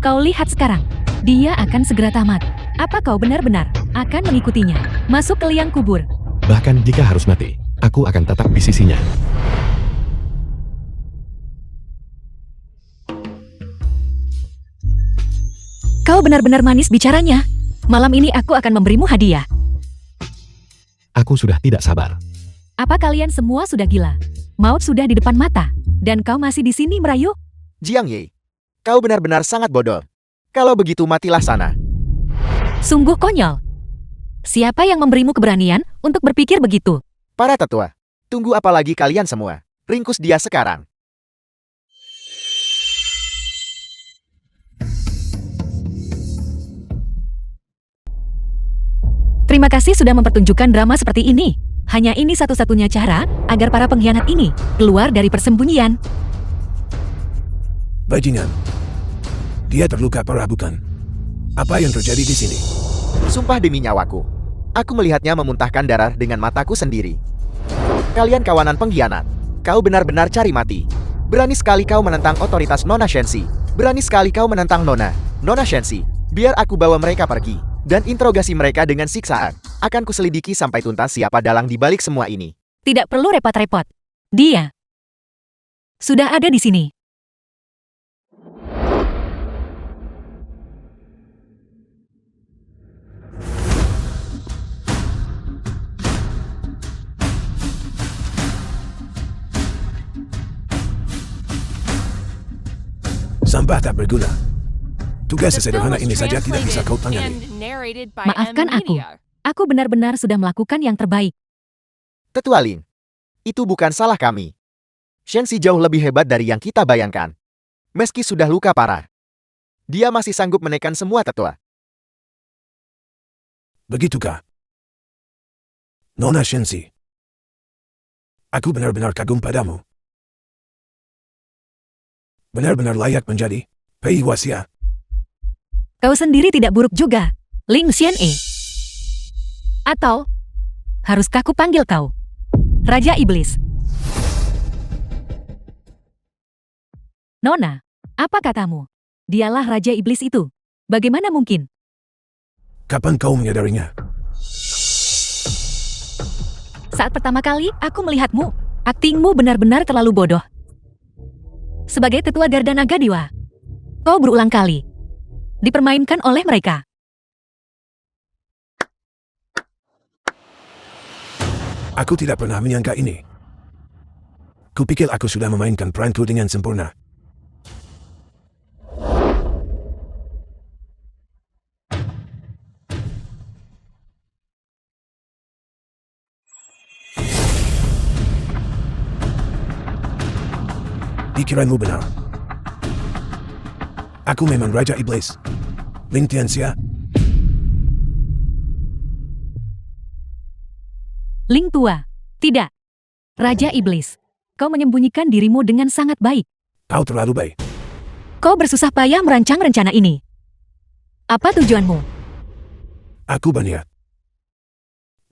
kau lihat sekarang. Dia akan segera tamat. Apa kau benar-benar akan mengikutinya masuk ke liang kubur? Bahkan jika harus mati, aku akan tetap di sisinya. Kau benar-benar manis bicaranya. Malam ini aku akan memberimu hadiah. Aku sudah tidak sabar. Apa kalian semua sudah gila? Maut sudah di depan mata, dan kau masih di sini merayu? Jiang Yi, kau benar-benar sangat bodoh. Kalau begitu matilah sana. Sungguh konyol. Siapa yang memberimu keberanian untuk berpikir begitu? Para tetua, tunggu apa lagi kalian semua? Ringkus dia sekarang. Terima kasih sudah mempertunjukkan drama seperti ini. Hanya ini satu-satunya cara agar para pengkhianat ini keluar dari persembunyian. Bajingan. Dia terluka parah bukan? Apa yang terjadi di sini? Sumpah demi nyawaku. Aku melihatnya memuntahkan darah dengan mataku sendiri. Kalian kawanan pengkhianat. Kau benar-benar cari mati. Berani sekali kau menentang otoritas Nona Shenxi. Berani sekali kau menentang Nona Shenxi. Biar aku bawa mereka pergi dan interogasi mereka dengan siksaan. Akan kuselidiki sampai tuntas siapa dalang di balik semua ini. Tidak perlu repot-repot. Dia sudah ada di sini. Sampah tak berguna. Tugas The film sesederhana was ini saja tidak bisa kau translated tangani. and narrated by Maafkan aku. M-Media. Aku benar-benar sudah melakukan yang terbaik. Tetua Lin, itu bukan salah kami. Shenxi jauh lebih hebat dari yang kita bayangkan. Meski sudah luka parah, dia masih sanggup menekan semua tetua. Begitukah? Nona Shenxi. Aku benar-benar kagum padamu. Benar-benar layak menjadi Peiwasia. Kau sendiri tidak buruk juga, Ling Xian'e. Atau, haruskah ku panggil kau Raja Iblis? Nona, apa katamu? Dialah Raja Iblis itu. Bagaimana mungkin? Kapan kau menyadarinya? Saat pertama kali aku melihatmu, aktingmu benar-benar terlalu bodoh. Sebagai tetua Garda Naga Dewa, kau berulang kali dipermainkan oleh mereka. Aku tidak pernah menyangka ini. Kupikir aku sudah memainkan peranku dengan sempurna. Pikiranmu benar. Aku memang Raja Iblis. Ling Tianxia. Ling Tua, tidak. Raja Iblis, kau menyembunyikan dirimu dengan sangat baik. Kau terlalu baik. Kau bersusah payah merancang rencana ini. Apa tujuanmu? Aku berniat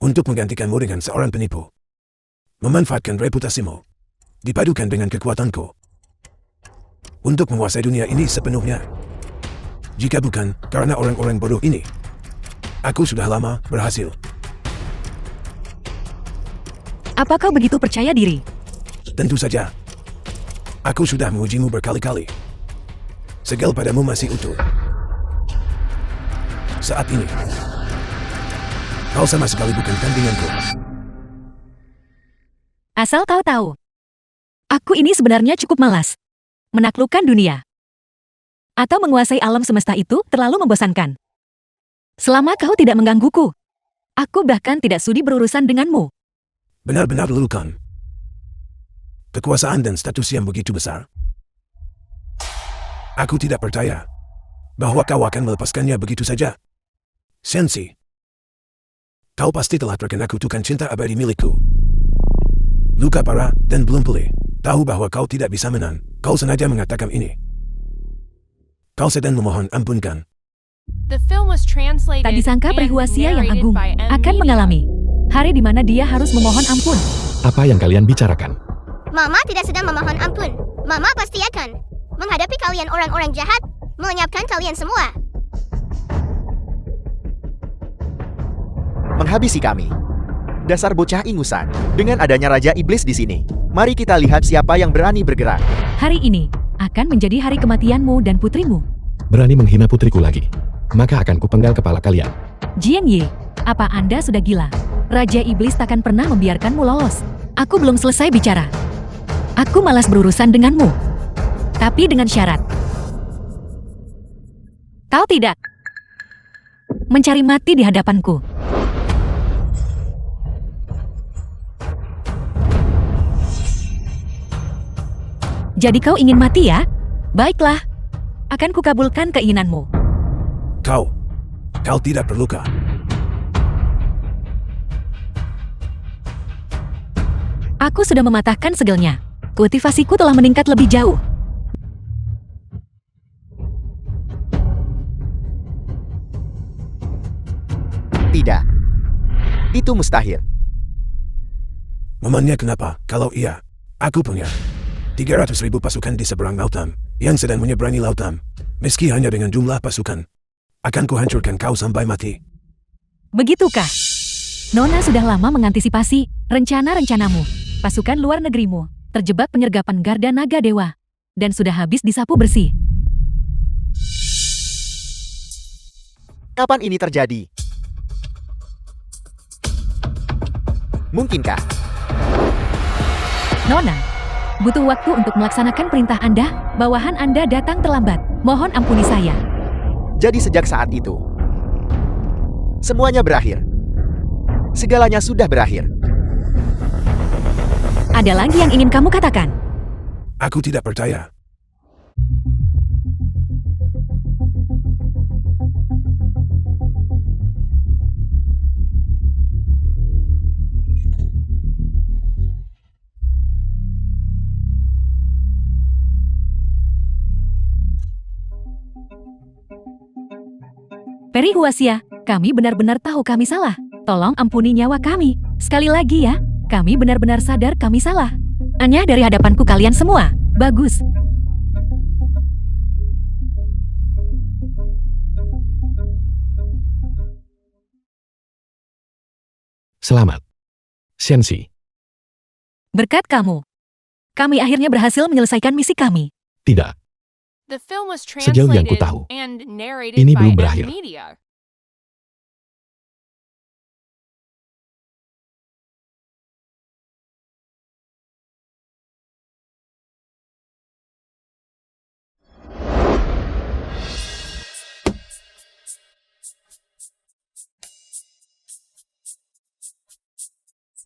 untuk menggantikanmu dengan seorang penipu. Memanfaatkan reputasimu, dipadukan dengan kekuatanku, untuk menguasai dunia ini sepenuhnya. Jika bukan karena orang-orang bodoh ini, aku sudah lama berhasil. Apa kau begitu percaya diri? Tentu saja. Aku sudah mengujimu berkali-kali. Segel padamu masih utuh. Saat ini, kau sama sekali bukan tandinganku. Asal kau tahu, aku ini sebenarnya cukup malas. Menaklukkan dunia atau menguasai alam semesta itu terlalu membosankan. Selama kau tidak menggangguku, aku bahkan tidak sudi berurusan denganmu. Benar-benar lelukan. Kekuasaan dan status yang begitu besar. Aku tidak percaya bahwa kau akan melepaskannya begitu saja. Shenxi, Kau pasti telah terkena kutukan cinta abadi milikku. Luka parah dan belum pulih. Tahu bahwa kau tidak bisa menang. Kau sengaja mengatakan ini. Kau sedang memohon ampun kan? The film was translated Tak disangka and Perihuasia yang narrated agung by M. akan Media. mengalami hari di mana dia harus memohon ampun. Apa yang kalian bicarakan? Mama tidak sedang memohon ampun. Mama pasti akan menghadapi kalian orang-orang jahat, melenyapkan kalian semua. Menghabisi kami. Dasar bocah ingusan. Dengan adanya Raja Iblis di sini, mari kita lihat siapa yang berani bergerak. Hari ini akan menjadi hari kematianmu dan putrimu. Berani menghina putriku lagi, maka akan kupenggal kepala kalian. Jiang Ye, apa Anda sudah gila? Raja Iblis takkan pernah membiarkanmu lolos. Aku belum selesai bicara. Aku malas berurusan denganmu. Tapi dengan syarat. Kau tidak mencari mati di hadapanku. Jadi kau ingin mati ya? Baiklah. Akan kukabulkan keinginanmu. Kau tidak terluka. Aku sudah mematahkan segelnya. Kultivasiku telah meningkat lebih jauh. Tidak. Itu mustahil. Memangnya kenapa? Kalau iya, aku punya 300.000 pasukan di seberang lautan yang sedang menyeberangi lautan. Meski hanya dengan jumlah pasukan, akan kuhancurkan kau sampai mati. Begitukah? Nona sudah lama mengantisipasi rencana-rencanamu. Pasukan luar negerimu terjebak penyergapan Garda Naga Dewa dan sudah habis disapu bersih. Kapan ini terjadi? Mungkinkah? Nona, butuh waktu untuk melaksanakan perintah Anda. Bawahan Anda datang terlambat. Mohon ampuni saya. Jadi sejak saat itu, semuanya berakhir. Segalanya sudah berakhir. Ada lagi yang ingin kamu katakan? Aku tidak percaya. Perihuasia, kami benar-benar tahu kami salah. Tolong ampuni nyawa kami. Sekali lagi ya, kami benar-benar sadar kami salah. Hanya dari hadapanku kalian semua. Bagus. Selamat. Shensi, Berkat kamu, kami akhirnya berhasil menyelesaikan misi kami. tidak. The film was Sejauh yang translated kutahu, and narrated ini by belum M. berakhir. Media.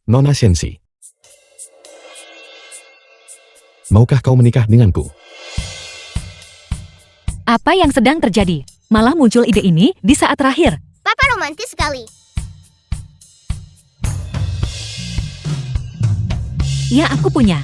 Nona Shensi, maukah kau menikah denganku? Apa yang sedang terjadi? Malah muncul ide ini di saat terakhir. Papa romantis sekali. Ya, aku punya.